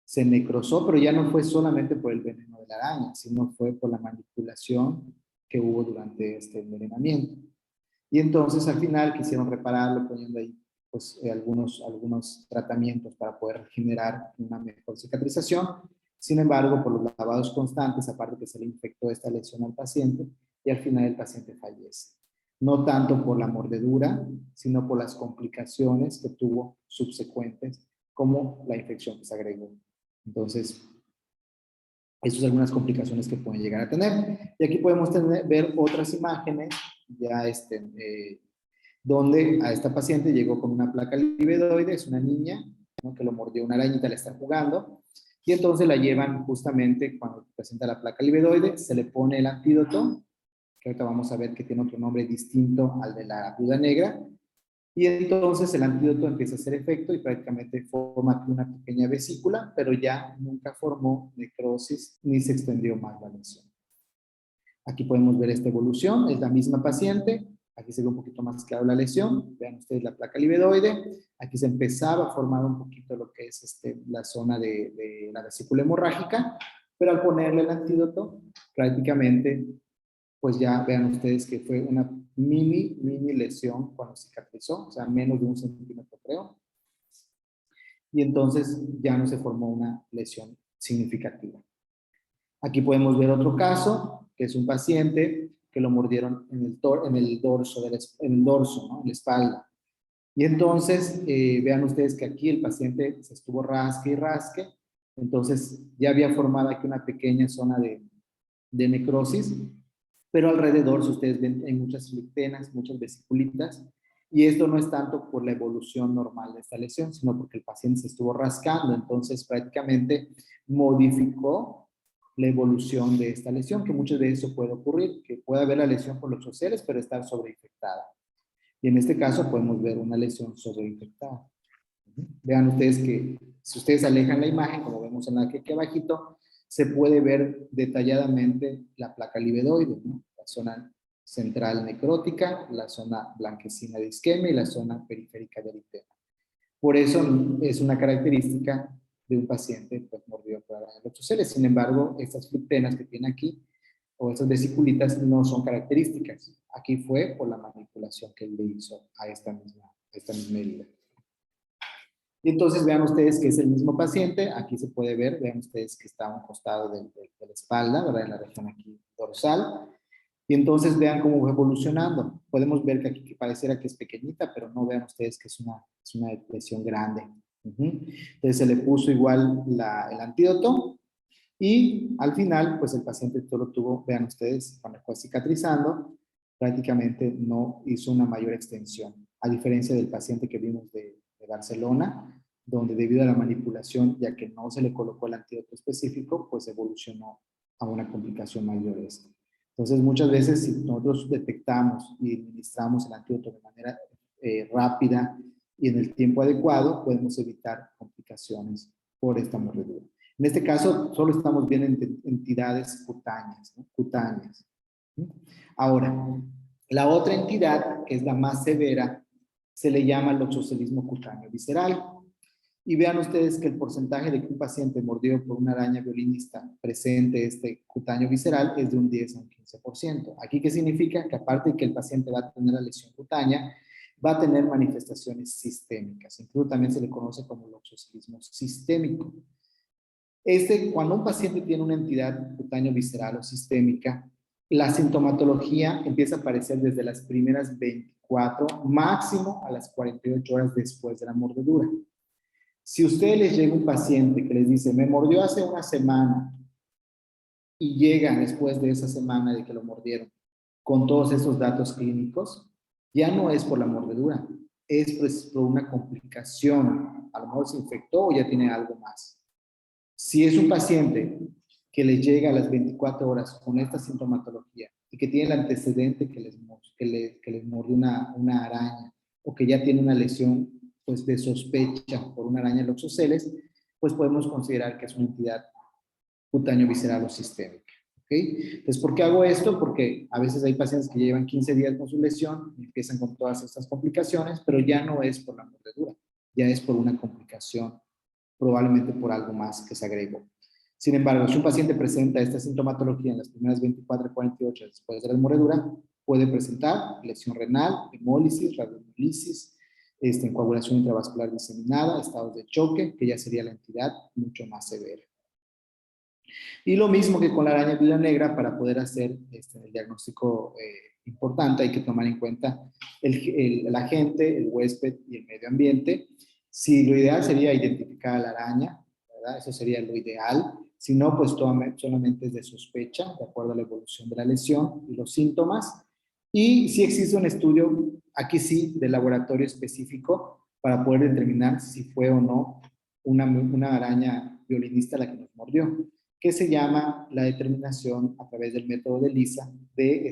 Se necrosó, pero ya no fue solamente por el veneno de la araña, sino fue por la manipulación que hubo durante este envenenamiento. Y entonces al final quisieron repararlo poniendo ahí pues, algunos tratamientos para poder generar una mejor cicatrización. Sin embargo, por los lavados constantes, aparte que se le infectó esta lesión al paciente, y al final el paciente fallece. No tanto por la mordedura, sino por las complicaciones que tuvo subsecuentes, como la infección que se agregó. Entonces, esas son algunas complicaciones que pueden llegar a tener. Y aquí podemos ver otras imágenes, ya donde a esta paciente llegó con una placa libedoide, es una niña, ¿no?, que lo mordió una arañita, le está jugando, y entonces la llevan justamente cuando presenta la placa libedoide, se le pone el antídoto, que ahorita vamos a ver que tiene otro nombre distinto al de la viuda negra, y entonces el antídoto empieza a hacer efecto y prácticamente forma una pequeña vesícula, pero ya nunca formó necrosis ni se extendió más la lesión. Aquí podemos ver esta evolución, es la misma paciente, aquí se ve un poquito más claro la lesión, vean ustedes la placa libedoide, aquí se empezaba a formar un poquito lo que es la zona de la vesícula hemorrágica, pero al ponerle el antídoto, prácticamente pues ya vean ustedes que fue una mini lesión cuando cicatrizó, o sea, menos de 1 centímetro creo. Y entonces ya no se formó una lesión significativa. Aquí podemos ver otro caso, que es un paciente que lo mordieron en el dorso, ¿no?, en la espalda. Y entonces, vean ustedes que aquí el paciente se estuvo rasque y rasque, entonces ya había formado aquí una pequeña zona de necrosis, pero alrededor, si ustedes ven, hay muchas flictenas, muchas vesiculitas, y esto no es tanto por la evolución normal de esta lesión, sino porque el paciente se estuvo rascando, entonces prácticamente modificó la evolución de esta lesión, que muchas veces eso puede ocurrir, que puede haber la lesión por los oceles, pero estar sobreinfectada. Y en este caso podemos ver una lesión sobreinfectada. Vean ustedes que si ustedes alejan la imagen, como vemos en la que aquí abajito, se puede ver detalladamente la placa libedoide, ¿no? La zona central necrótica, la zona blanquecina de isquemia y la zona periférica del eritema. Por eso es una característica de un paciente pues, mordido por araña loxoceles. Sin embargo, estas flictenas que tiene aquí, o estas vesiculitas, no son características. Aquí fue por la manipulación que él le hizo a esta misma herida. Y entonces vean ustedes que es el mismo paciente, aquí se puede ver, vean ustedes que está a un costado de la espalda, ¿verdad? En la región aquí dorsal. Y entonces vean cómo va evolucionando. Podemos ver que aquí que pareciera que es pequeñita, pero no, vean ustedes que es una lesión grande. Entonces se le puso igual el antídoto y al final, pues el paciente todo lo tuvo, vean ustedes, cuando fue cicatrizando, prácticamente no hizo una mayor extensión, a diferencia del paciente que vimos de Barcelona, donde debido a la manipulación, ya que no se le colocó el antídoto específico, pues evolucionó a una complicación mayor esta. Entonces, muchas veces, si nosotros detectamos y administramos el antídoto de manera rápida y en el tiempo adecuado, podemos evitar complicaciones por esta mordedura. En este caso, solo estamos viendo entidades cutáneas, ¿no? Cutáneas. Ahora, la otra entidad, que es la más severa, se le llama loxocelismo cutáneo visceral. Y vean ustedes que el porcentaje de que un paciente mordido por una araña violinista presente este cutáneo visceral es de un 10 a un 15%. ¿Aquí qué significa? Que aparte de que el paciente va a tener la lesión cutánea, va a tener manifestaciones sistémicas. Incluso también se le conoce como loxocelismo sistémico. Cuando un paciente tiene una entidad cutáneo visceral o sistémica, la sintomatología empieza a aparecer desde las primeras 24, máximo a las 48 horas después de la mordedura. Si a ustedes les llega un paciente que les dice, me mordió hace una semana, y llega después de esa semana de que lo mordieron con todos esos datos clínicos, ya no es por la mordedura, es pues por una complicación, a lo mejor se infectó o ya tiene algo más. Si es un paciente que les llega a las 24 horas con esta sintomatología y que tiene el antecedente que les mordió una araña o que ya tiene una lesión pues, de sospecha por una araña loxoceles, pues podemos considerar que es una entidad cutáneo visceral o sistémica. ¿Okay? Entonces, ¿por qué hago esto? Porque a veces hay pacientes que llevan 15 días con su lesión y empiezan con todas estas complicaciones, pero ya no es por la mordedura, ya es por una complicación, probablemente por algo más que se agregó. Sin embargo, si un paciente presenta esta sintomatología en las primeras 24 a 48 después de la mordedura, puede presentar lesión renal, hemólisis, radiomielisis, coagulación intravascular diseminada, estados de choque, que ya sería la entidad mucho más severa. Y lo mismo que con la araña viuda negra, para poder hacer el diagnóstico importante, hay que tomar en cuenta el agente, el huésped y el medio ambiente. Si lo ideal sería identificar a la araña, ¿verdad? Eso sería lo ideal. Si no, pues solamente es de sospecha, de acuerdo a la evolución de la lesión y los síntomas. Y si existe un estudio, aquí sí, de laboratorio específico, para poder determinar si fue o no una araña violinista la que nos mordió, que se llama la determinación a través del método de ELISA de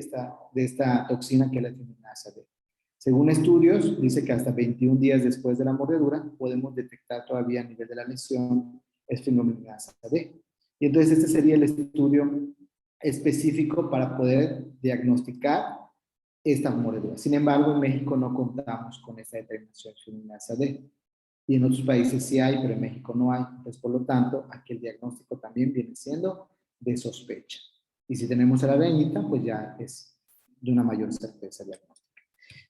esta toxina que es la esfinglominasa D. Según estudios, dice que hasta 21 días después de la mordedura podemos detectar todavía a nivel de la lesión esfinglominasa D. Y entonces este sería el estudio específico para poder diagnosticar esta mordedura. Sin embargo, en México no contamos con esta determinación esfinglominasa D. Y en otros países sí hay, pero en México no hay. Entonces, por lo tanto, aquí el diagnóstico también viene siendo de sospecha. Y si tenemos a la arañita, pues ya es de una mayor certeza diagnóstica.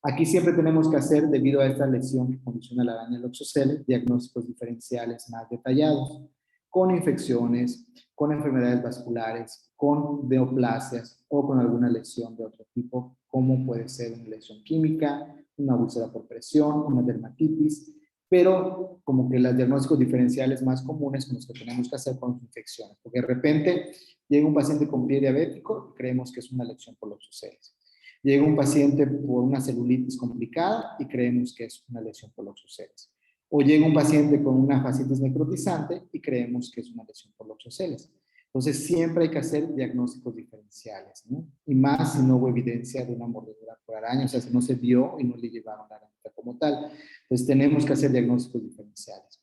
Aquí siempre tenemos que hacer, debido a esta lesión que condiciona la araña loxoceles, diagnósticos diferenciales más detallados. con infecciones, con enfermedades vasculares, con neoplasias o con alguna lesión de otro tipo, como puede ser una lesión química, una úlcera por presión, una dermatitis, pero como que los diagnósticos diferenciales más comunes son los que tenemos que hacer con infecciones, porque de repente llega un paciente con pie diabético, creemos que es una lesión por loxoceles. Llega un paciente por una celulitis complicada y creemos que es una lesión por loxoceles. O llega un paciente con una fascitis necrotizante y creemos que es una lesión por loxoceles. Entonces, siempre hay que hacer diagnósticos diferenciales, ¿no? Y más si no hubo evidencia de una mordedura por araña, o sea, si no se vio y no le llevaron la arañita como tal. Entonces, tenemos que hacer diagnósticos diferenciales.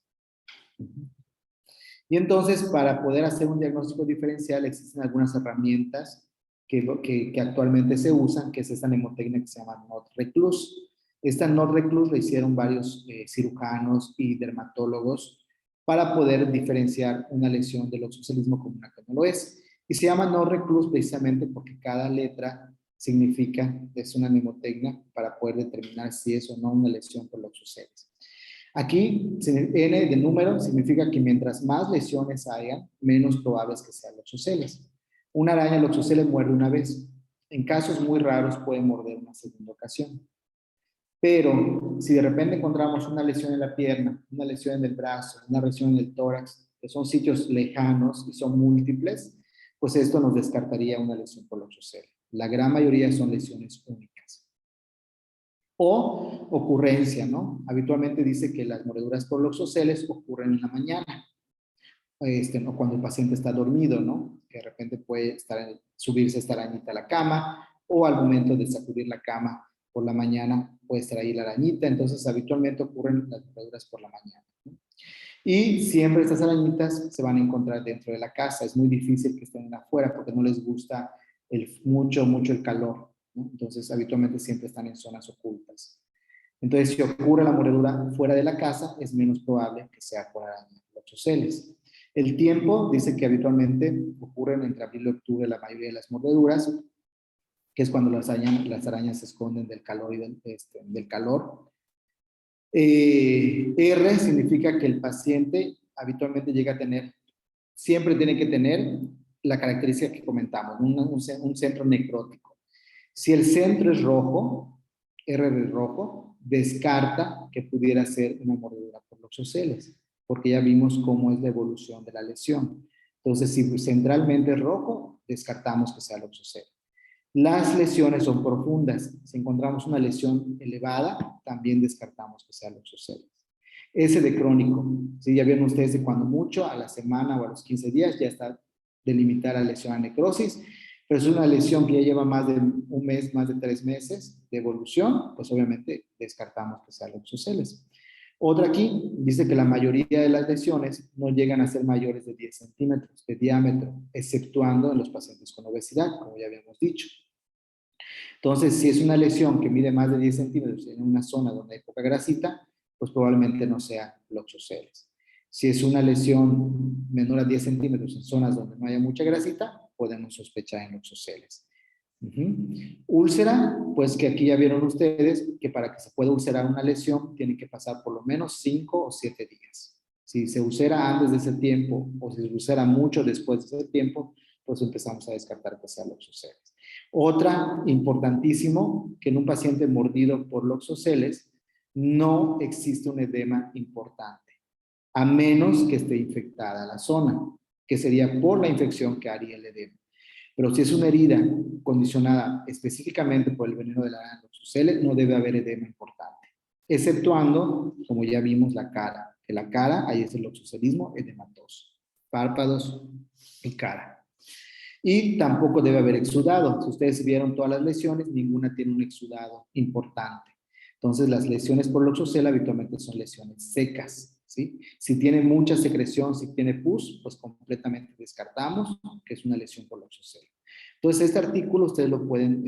Y entonces, para poder hacer un diagnóstico diferencial, existen algunas herramientas que actualmente se usan, que es esta mnemotecnia que se llama NOT-RECLUS. Esta NOT-RECLUS la hicieron varios cirujanos y dermatólogos para poder diferenciar una lesión del loxocelismo como una que no lo es. Y se llama NOT-RECLUS precisamente porque cada letra significa, es una mnemotecnia para poder determinar si es o no una lesión por loxoceles. Aquí, N de número significa que mientras más lesiones haya, menos probable es que sean loxoceles. Una araña loxoceles muerde una vez. En casos muy raros puede morder una segunda ocasión. Pero si de repente encontramos una lesión en la pierna, una lesión en el brazo, una lesión en el tórax, que son sitios lejanos y son múltiples, pues esto nos descartaría una lesión por loxoceles. La gran mayoría son lesiones únicas. O ocurrencia, ¿no? Habitualmente dice que las mordeduras por loxoceles ocurren en la mañana, ¿no? Cuando el paciente está dormido, ¿no? Que de repente puede subirse esta arañita a la cama, o al momento de sacudir la cama por la mañana puede estar ahí la arañita, entonces habitualmente ocurren las mordeduras por la mañana, ¿no? Y siempre estas arañitas se van a encontrar dentro de la casa, es muy difícil que estén afuera porque no les gusta mucho el calor, ¿no? Entonces habitualmente siempre están en zonas ocultas. Entonces si ocurre la mordedura fuera de la casa es menos probable que sea por araña loxoceles. El tiempo dice que habitualmente ocurren entre abril y octubre la mayoría de las mordeduras, que es cuando las arañas se esconden del calor y del calor. R significa que el paciente habitualmente llega a tener, siempre tiene que tener la característica que comentamos, un centro necrótico. Si el centro es rojo, R de rojo, descarta que pudiera ser una mordedura por loxoceles, porque ya vimos cómo es la evolución de la lesión. Entonces, si centralmente es rojo, descartamos que sea loxoceles. Las lesiones son profundas. Si encontramos una lesión elevada, también descartamos que sea loxoceles. S de crónico. ¿Sí? Ya vieron ustedes que cuando mucho, a la semana o a los 15 días, ya está delimitada la lesión a necrosis, pero es una lesión que ya lleva más de un mes, más de 3 meses de evolución, pues obviamente descartamos que sea loxoceles. Otra aquí dice que la mayoría de las lesiones no llegan a ser mayores de 10 centímetros de diámetro, exceptuando en los pacientes con obesidad, como ya habíamos dicho. Entonces, si es una lesión que mide más de 10 centímetros en una zona donde hay poca grasita, pues probablemente no sea loxoceles. Si es una lesión menor a 10 centímetros en zonas donde no haya mucha grasita, podemos sospechar en loxoceles. Úlcera, pues que aquí ya vieron ustedes que para que se pueda ulcerar una lesión tiene que pasar por lo menos 5 o 7 días. Si se ulcera antes de ese tiempo o si se ulcera mucho después de ese tiempo, pues empezamos a descartar que sea loxoceles. Otra, importantísimo, que en un paciente mordido por loxoceles no existe un edema importante, a menos que esté infectada la zona, que sería por la infección que haría el edema. Pero si es una herida condicionada específicamente por el veneno de la araña loxoceles, no debe haber edema importante, exceptuando, como ya vimos, la cara, que la cara, ahí es el loxocelismo edematoso, párpados y cara. Y tampoco debe haber exudado. Si ustedes vieron todas las lesiones, ninguna tiene un exudado importante. Entonces, las lesiones por loxocel habitualmente son lesiones secas, ¿sí? Si tiene mucha secreción, si tiene pus, pues completamente descartamos que es una lesión por loxocel. Entonces, este artículo ustedes lo pueden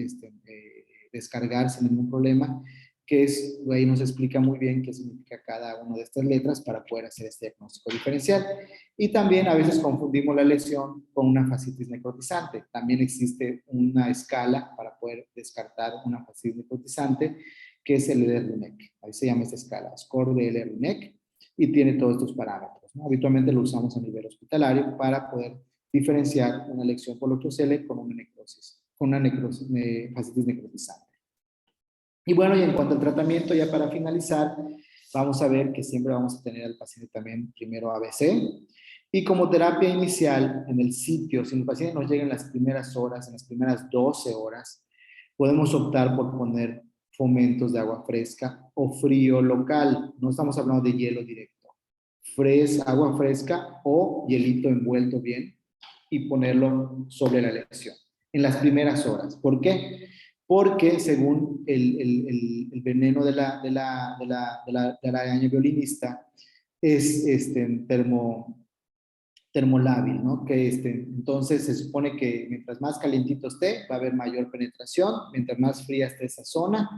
descargar sin ningún problema, que es, ahí nos explica muy bien qué significa cada una de estas letras para poder hacer este diagnóstico diferencial. Y también a veces confundimos la lesión con una fascitis necrotizante. También existe una escala para poder descartar una fascitis necrotizante, que es el Eder-Rinec. Ahí se llama esta escala, score de Eder-Rinec. y tiene todos estos parámetros, ¿no? Habitualmente lo usamos a nivel hospitalario para poder diferenciar una lesión por Loxosceles con una necrosis, fascitis necrotizante. Y bueno, y en cuanto al tratamiento, ya para finalizar, vamos a ver que siempre vamos a tener al paciente también primero ABC. Y como terapia inicial, en el sitio, si el paciente nos llega en las primeras horas, en las primeras 12 horas, podemos optar por poner fomentos de agua fresca o frío local. No estamos hablando de hielo directo. Agua fresca o hielito envuelto bien y ponerlo sobre la lesión en las primeras horas. ¿Por qué? Porque según el veneno de la araña violinista es termolábil, ¿no? Que entonces se supone que mientras más calientito esté, va a haber mayor penetración, mientras más fría esté esa zona,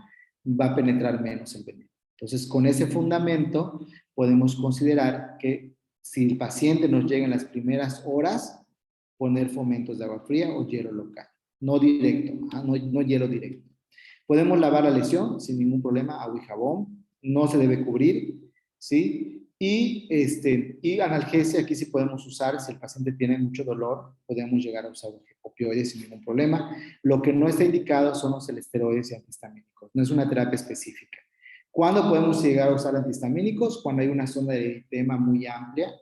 va a penetrar menos el veneno. Entonces, con ese fundamento, podemos considerar que si el paciente nos llega en las primeras horas, poner fomentos de agua fría o hielo local, no directo, no hielo directo. Podemos lavar la lesión sin ningún problema, agua y jabón, no se debe cubrir, ¿sí? Y analgesia aquí sí podemos usar, si el paciente tiene mucho dolor, podemos llegar a usar opioides sin ningún problema. Lo que no está indicado son los esteroides y antihistamínicos, no es una terapia específica. ¿Cuándo podemos llegar a usar antihistamínicos? Cuando hay una zona de eritema muy amplia,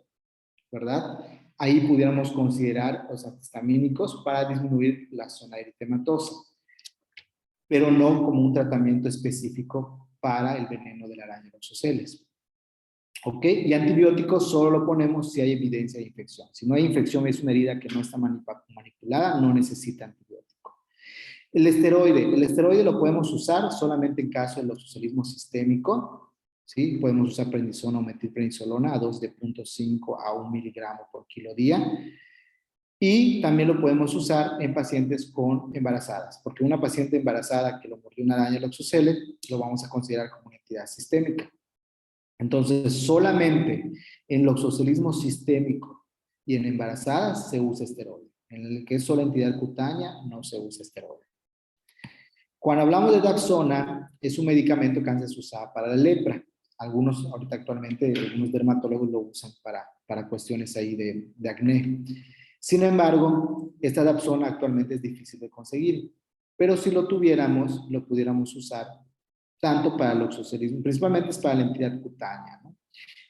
¿verdad? Ahí pudiéramos considerar los antihistamínicos para disminuir la zona eritematosa, pero no como un tratamiento específico para el veneno de la araña Loxosceles. ¿Ok? Y antibióticos solo lo ponemos si hay evidencia de infección. Si no hay infección, es una herida que no está manipulada, no necesita antibiótico. El esteroide lo podemos usar solamente en caso de loxocelismo sistémico, ¿sí? Podemos usar prednisona o metilprednisolona a dosis de 0.5 a 1 miligramo por kilo día. Y también lo podemos usar en pacientes con embarazadas, porque una paciente embarazada que lo mordió una araña Loxosceles, lo vamos a considerar como una entidad sistémica. Entonces, solamente en loxocelismo sistémico y en embarazadas se usa esteroide. En el que es solo entidad cutánea, no se usa esteroide. Cuando hablamos de Daxona, es un medicamento que antes se usaba para la lepra. Algunos, ahorita actualmente, algunos dermatólogos lo usan para cuestiones ahí de acné. Sin embargo, esta Daxona actualmente es difícil de conseguir. Pero si lo tuviéramos, lo pudiéramos usar tanto para el loxocelismo, principalmente es para la entidad cutánea, ¿no?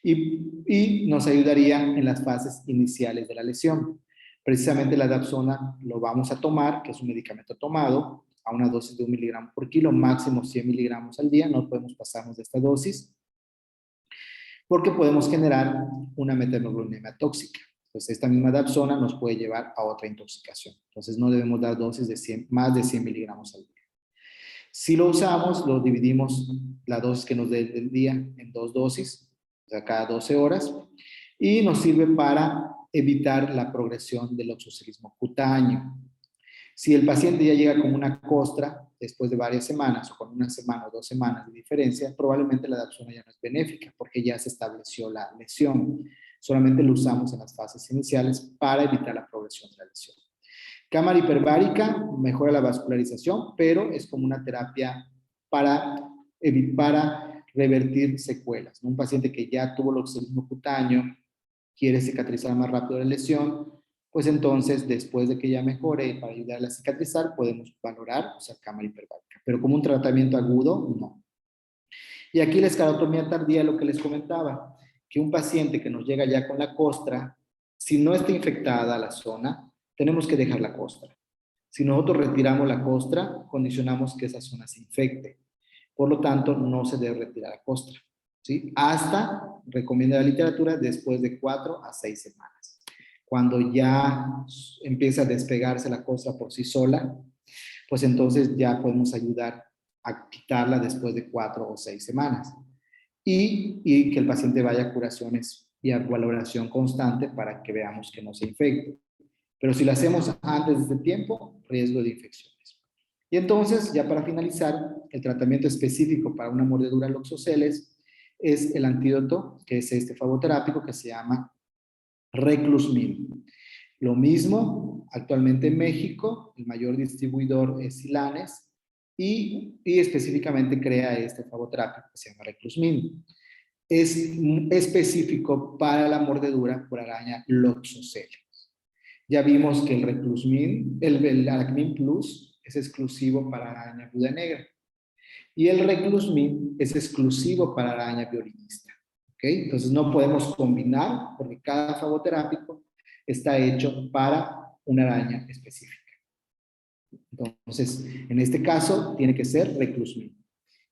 Y nos ayudaría en las fases iniciales de la lesión. Precisamente la Dapsona lo vamos a tomar, que es un medicamento tomado, a una dosis de 1 miligramo por kilo, máximo 100 miligramos al día, no podemos pasarnos de esta dosis, porque podemos generar una metanoglonemia tóxica. Pues esta misma Dapsona nos puede llevar a otra intoxicación. Entonces no debemos dar dosis de más de 100 miligramos al día. Si lo usamos, lo dividimos la dosis que nos dé el día en 2 dosis, o sea, cada 12 horas, y nos sirve para evitar la progresión del loxocelismo cutáneo. Si el paciente ya llega con una costra después de varias semanas o con una semana o 2 semanas de diferencia, probablemente la Dapsona ya no es benéfica porque ya se estableció la lesión. Solamente lo usamos en las fases iniciales para evitar la progresión de la lesión. Cámara hiperbárica mejora la vascularización, pero es como una terapia para revertir secuelas. Un paciente que ya tuvo loxocelismo cutáneo, quiere cicatrizar más rápido la lesión, pues entonces, después de que ya mejore, para ayudarle a cicatrizar, podemos valorar usar cámara hiperbárica. Pero como un tratamiento agudo, no. Y aquí la esclerotomía tardía, lo que les comentaba, que un paciente que nos llega ya con la costra, si no está infectada la zona, tenemos que dejar la costra. Si nosotros retiramos la costra, condicionamos que esa zona se infecte. Por lo tanto, no se debe retirar la costra, ¿sí? Hasta, recomienda la literatura, después de 4 a 6 semanas. Cuando ya empieza a despegarse la costra por sí sola, pues entonces ya podemos ayudar a quitarla después de 4 o 6 semanas. Y que el paciente vaya a curaciones y a valoración constante para que veamos que no se infecte. Pero si lo hacemos antes de este tiempo, riesgo de infecciones. Y entonces, ya para finalizar, el tratamiento específico para una mordedura Loxosceles es el antídoto, que es este flavoterápico que se llama Reclusmin. Lo mismo, actualmente en México, el mayor distribuidor es Silanes y específicamente crea este flavoterápico que se llama Reclusmin. es específico para la mordedura por araña Loxosceles. Ya vimos que el Reclusmin, el Aracmin Plus es exclusivo para araña viuda negra. Y el Reclusmin es exclusivo para araña violinista. ¿Okay? Entonces no podemos combinar porque cada fagoterápico está hecho para una araña específica. Entonces, en este caso, tiene que ser Reclusmin.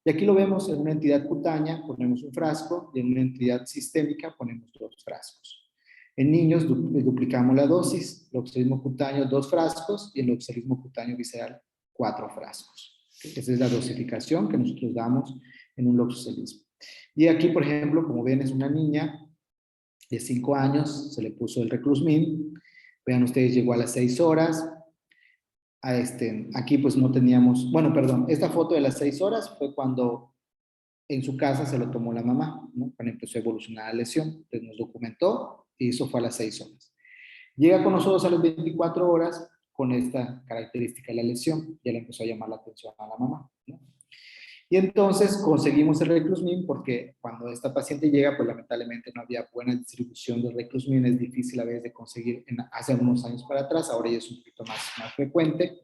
Y aquí lo vemos en una entidad cutánea, ponemos un frasco, y en una entidad sistémica ponemos 2 frascos. En niños duplicamos la dosis, loxodismo cutáneo 2 frascos y el loxodismo cutáneo visceral 4 frascos. Esa es la dosificación que nosotros damos en un loxocelismo. Y aquí, por ejemplo, como ven, es una niña de 5 años, se le puso el Reclusmin. Vean ustedes, llegó a las 6 horas. Aquí pues no teníamos, bueno, perdón, esta foto de las 6 horas fue cuando en su casa se lo tomó la mamá, ¿no? Cuando empezó a evolucionar la lesión. Entonces nos documentó y eso fue a las 6 horas. Llega con nosotros a las 24 horas con esta característica de la lesión. Ya le empezó a llamar la atención a la mamá, ¿no? Y entonces conseguimos el Reclusmin porque cuando esta paciente llega, pues lamentablemente no había buena distribución del Reclusmin, es difícil a veces de conseguir hace algunos años para atrás, ahora ya es un poquito más frecuente.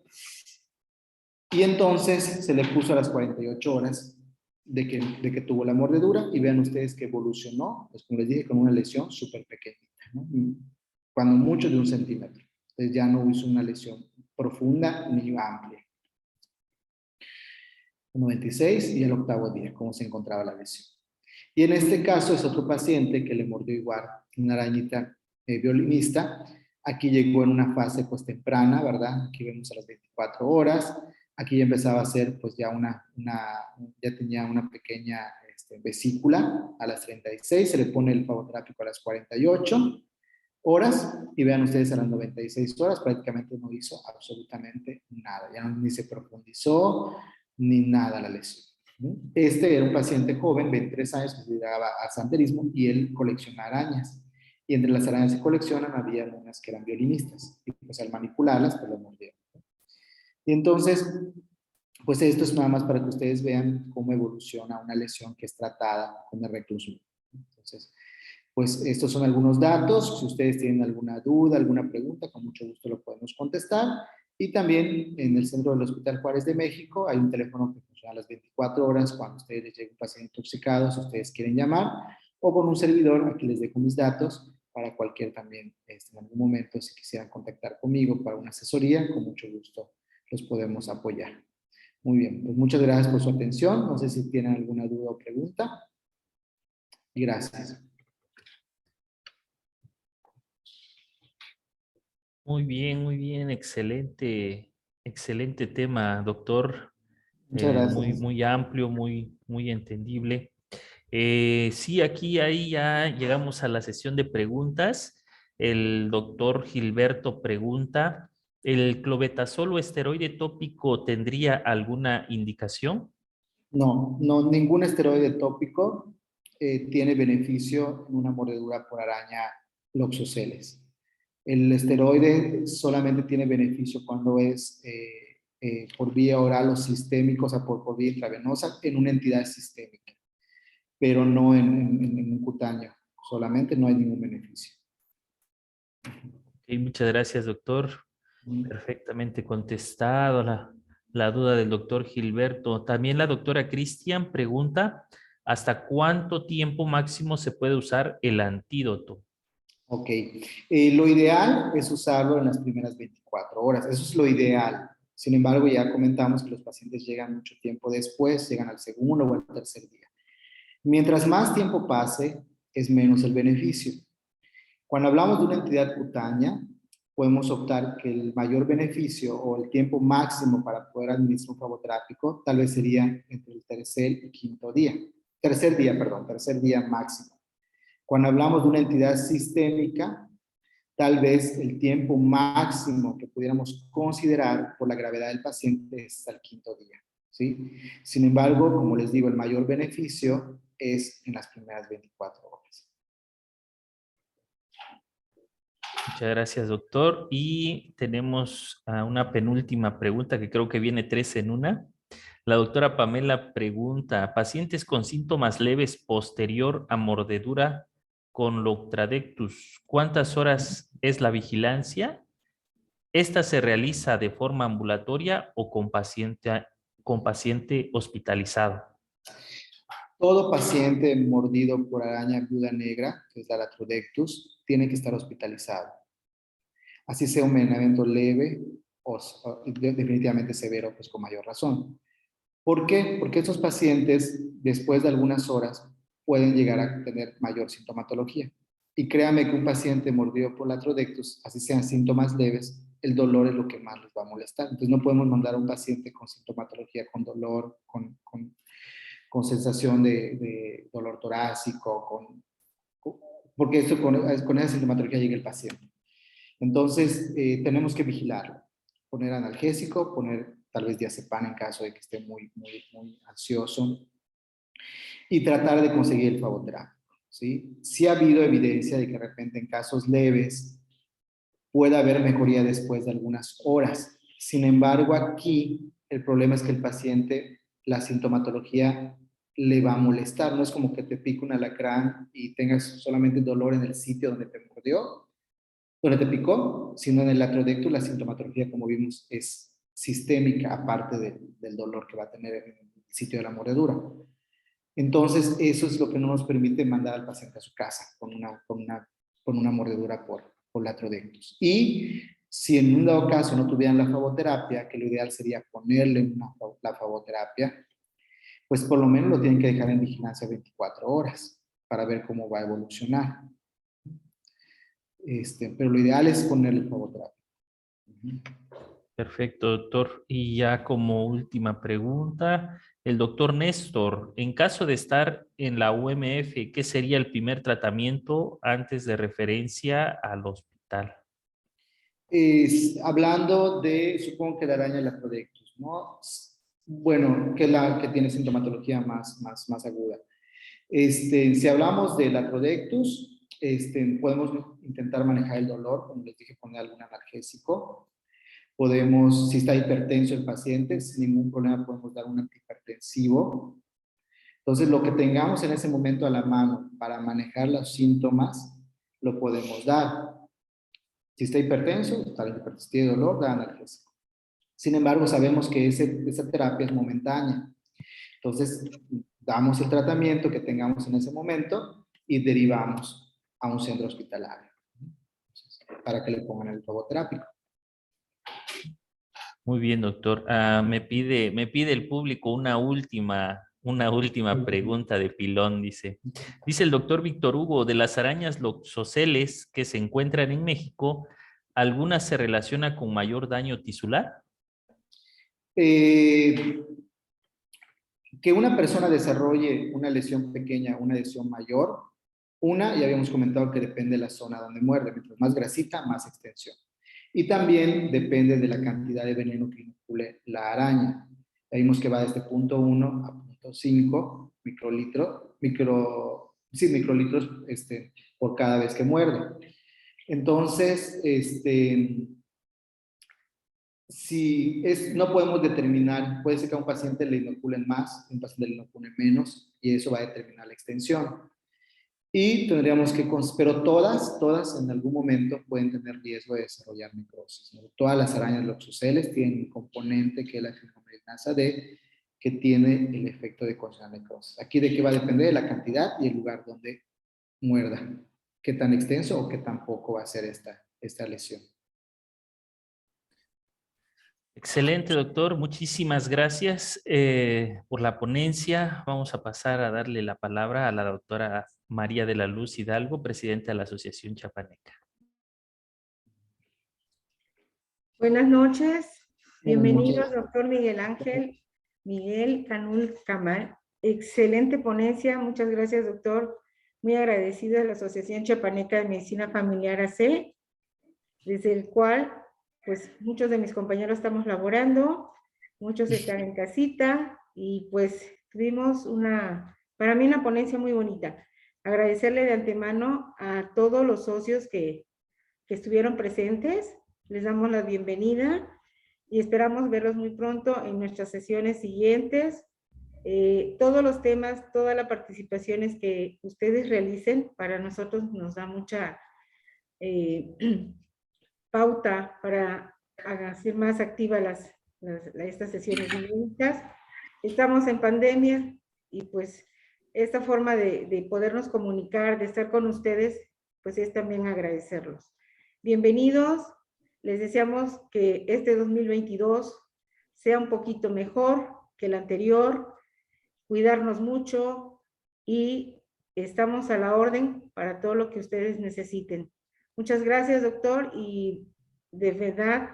Y entonces se le puso a las 48 horas de que tuvo la mordedura y vean ustedes que evolucionó, pues como les dije, con una lesión súper pequeñita, ¿no? Cuando mucho de 1 centímetro. Entonces ya no hizo una lesión profunda ni amplia. 96 y el 8º día, cómo se encontraba la lesión. Y en este caso es otro paciente que le mordió igual una arañita violinista. Aquí llegó en una fase pues temprana, ¿verdad? Aquí vemos a las 24 horas. Aquí ya empezaba a ser pues ya ya tenía una pequeña vesícula a las 36. Se le pone el fagoterápico a las 48 horas y vean ustedes a las 96 horas prácticamente no hizo absolutamente nada. Ya ni se profundizó ni nada la lesión. Este era un paciente joven, 23 años, que se dedicaba al santerismo y él colecciona arañas. Y entre las arañas que coleccionan había unas que eran violinistas. Y pues al manipularlas, pues las mordieron. Y entonces, pues esto es nada más para que ustedes vean cómo evoluciona una lesión que es tratada con el Reclusmin. Entonces, pues estos son algunos datos. Si ustedes tienen alguna duda, alguna pregunta, con mucho gusto lo podemos contestar. Y también en el centro del Hospital Juárez de México hay un teléfono que funciona a las 24 horas cuando a ustedes les llega un paciente intoxicado, si ustedes quieren llamar, o con un servidor, aquí les dejo mis datos para cualquier también, en algún momento, si quisieran contactar conmigo para una asesoría, con mucho gusto los podemos apoyar. Muy bien, pues muchas gracias por su atención. No sé si tienen alguna duda o pregunta. Y gracias. Muy bien, excelente, excelente tema, doctor. Muchas Muy, gracias. muy amplio, muy entendible. Sí, aquí ahí ya llegamos a la sesión de preguntas. El doctor Gilberto pregunta, ¿el clobetasol o esteroide tópico tendría alguna indicación? No, no, ningún esteroide tópico tiene beneficio en una mordedura por araña Loxosceles. El esteroide solamente tiene beneficio cuando es por vía oral o sistémica, o sea, por vía intravenosa, en una entidad sistémica, pero no en un cutáneo. Solamente no hay ningún beneficio. Ok, muchas gracias, doctor. Perfectamente contestado la duda del doctor Gilberto. También la doctora Cristian pregunta, ¿hasta cuánto tiempo máximo se puede usar el antídoto? Ok. Lo ideal es usarlo en las primeras 24 horas. Eso es lo ideal. Sin embargo, ya comentamos que los pacientes llegan mucho tiempo después, llegan al segundo o al tercer día. Mientras más tiempo pase, es menos el beneficio. Cuando hablamos de una entidad cutánea, podemos optar que el mayor beneficio o el tiempo máximo para poder administrar un fagoterápico tal vez sería entre el tercer y quinto día. Tercer día máximo. Cuando hablamos de una entidad sistémica, tal vez el tiempo máximo que pudiéramos considerar por la gravedad del paciente es al quinto día, ¿sí? Sin embargo, como les digo, el mayor beneficio es en las primeras 24 horas. Muchas gracias, doctor. Y tenemos una penúltima pregunta que creo que viene 3 en una. La doctora Pamela pregunta, pacientes con síntomas leves posterior a mordedura con Loctradectus, ¿cuántas horas es la vigilancia? ¿Esta se realiza de forma ambulatoria o con paciente hospitalizado? Todo paciente mordido por araña viuda negra, que es la Latrodectus, tiene que estar hospitalizado. Así sea un evento leve o definitivamente severo, pues con mayor razón. ¿Por qué? Porque estos pacientes, después de algunas horas, pueden llegar a tener mayor sintomatología. Y créame que un paciente mordido por Latrodectus, así sean síntomas leves, el dolor es lo que más les va a molestar. Entonces no podemos mandar a un paciente con sintomatología, con dolor, con sensación de dolor torácico, porque eso, con esa sintomatología llega el paciente. Entonces, tenemos que vigilarlo, poner analgésico, poner tal vez diazepam en caso de que esté muy ansioso y tratar de conseguir el flavoterápico, ¿sí? Sí ha habido evidencia de que de repente en casos leves puede haber mejoría después de algunas horas. Sin embargo, aquí el problema es que el paciente, la sintomatología le va a molestar. No es como que te pique un alacrán y tengas solamente dolor en el sitio donde te mordió, donde te picó, sino en el Latrodectus la sintomatología, como vimos, es sistémica, aparte del dolor que va a tener en el sitio de la mordedura. Entonces, eso es lo que no nos permite mandar al paciente a su casa con una mordedura por Latrodectus. Y si en un dado caso no tuvieran la flavoterapia, que lo ideal sería ponerle la flavoterapia, pues por lo menos lo tienen que dejar en vigilancia 24 horas para ver cómo va a evolucionar. Pero lo ideal es ponerle flavoterapia. Perfecto, doctor. Y ya como última pregunta, el doctor Néstor, en caso de estar en la UMF, ¿qué sería el primer tratamiento antes de referencia al hospital? Hablando de, supongo que la araña Latrodectus, ¿no? Bueno, que la que tiene sintomatología más aguda. Si hablamos de Latrodectus, podemos intentar manejar el dolor, como les dije, poner algún analgésico. Podemos, si está hipertenso el paciente, sin ningún problema podemos dar un antihipertensivo. Entonces, lo que tengamos en ese momento a la mano para manejar los síntomas, lo podemos dar. Si está hipertenso, está hipertenso, tiene dolor, da analgésico. Sin embargo, sabemos que esa terapia es momentánea. Entonces, damos el tratamiento que tengamos en ese momento y derivamos a un centro hospitalario para que le pongan el flavoterápico. Muy bien, doctor. Me pide el público una última pregunta de pilón, dice. Dice el doctor Víctor Hugo, de las arañas loxoceles que se encuentran en México, ¿alguna se relaciona con mayor daño tisular? Que una persona desarrolle una lesión pequeña, una lesión mayor, ya habíamos comentado que depende de la zona donde muerde. Mientras más grasita, más extensión. Y también depende de la cantidad de veneno que inocule la araña. Ya vimos que va desde 0.1 a 0.5 microlitros por cada vez que muerde. Entonces, no podemos determinar, puede ser que a un paciente le inoculen más, a un paciente le inoculen menos, y eso va a determinar la extensión. Y tendríamos que, pero todas en algún momento pueden tener riesgo de desarrollar necrosis, ¿no? Todas las arañas loxoceles tienen un componente que es la fibromelinasa D, que tiene el efecto de causar necrosis. Aquí de qué va a depender de la cantidad y el lugar donde muerda, qué tan extenso o qué tan poco va a ser esta lesión. Excelente, doctor. Muchísimas gracias por la ponencia. Vamos a pasar a darle la palabra a la doctora María de la Luz Hidalgo, presidenta de la Asociación Chiapaneca. Buenas noches. Bienvenido, Buenas noches. doctor Miguel Ángel Miguel Canul Camal. Excelente ponencia. Muchas gracias, doctor. Muy agradecida a la Asociación Chiapaneca de Medicina Familiar AC, desde el cual, pues, muchos de mis compañeros estamos laborando, muchos están en casita, y pues tuvimos para mí una ponencia muy bonita. Agradecerle de antemano a todos los socios que estuvieron presentes. Les damos la bienvenida y esperamos verlos muy pronto en nuestras sesiones siguientes. Todos los temas, todas las participaciones que ustedes realicen, para nosotros nos da mucha pauta para hacer más activas estas sesiones dinámicas. Estamos en pandemia y pues esta forma de podernos comunicar, de estar con ustedes, pues es también agradecerlos. Bienvenidos, les deseamos que este 2022 sea un poquito mejor que el anterior, cuidarnos mucho y estamos a la orden para todo lo que ustedes necesiten. Muchas gracias, doctor, y de verdad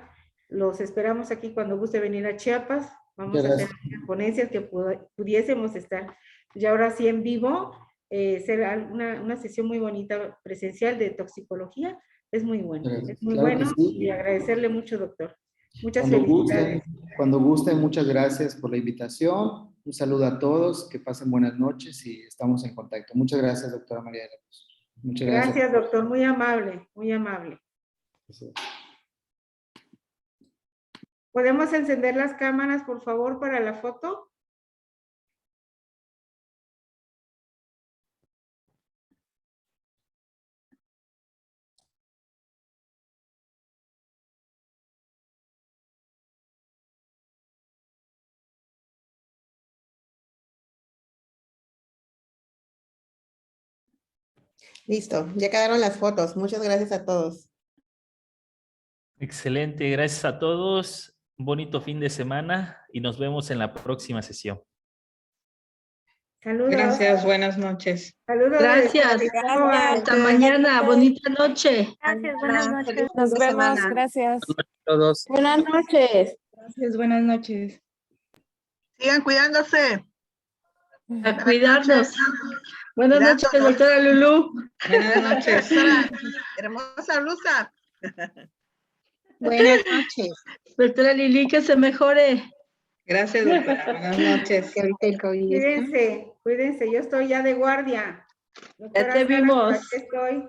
los esperamos aquí cuando guste venir a Chiapas. Vamos a hacer ponencias que pudiésemos estar ya ahora sí en vivo, ser una sesión muy bonita presencial de toxicología. Es muy bueno, es muy bueno y agradecerle mucho, doctor. Muchas felicidades. Cuando guste, muchas gracias por la invitación. Un saludo a todos, que pasen buenas noches y estamos en contacto. Muchas gracias, doctora María de la Cruz. Muchas gracias. Gracias, doctor. Muy amable, muy amable. Gracias. ¿Podemos encender las cámaras, por favor, para la foto? Listo, ya quedaron las fotos. Muchas gracias a todos. Excelente, gracias a todos. Un bonito fin de semana y nos vemos en la próxima sesión. Saludos. Gracias, buenas noches. Saludos. Gracias. Hasta mañana. Bonita noche. Gracias, buenas noches. Nos vemos, gracias. Todos. Buenas noches. Gracias, buenas noches. Sigan cuidándose. A cuidarnos. Buenas noches, doctora Lulú. Buenas noches. Hermosa blusa. Buenas noches. Doctora Lili, que se mejore. Gracias, doctora. Buenas noches. Que ahorita el COVID está. Cuídense, cuídense. Yo estoy ya de guardia. Ya te vimos. Aquí estoy.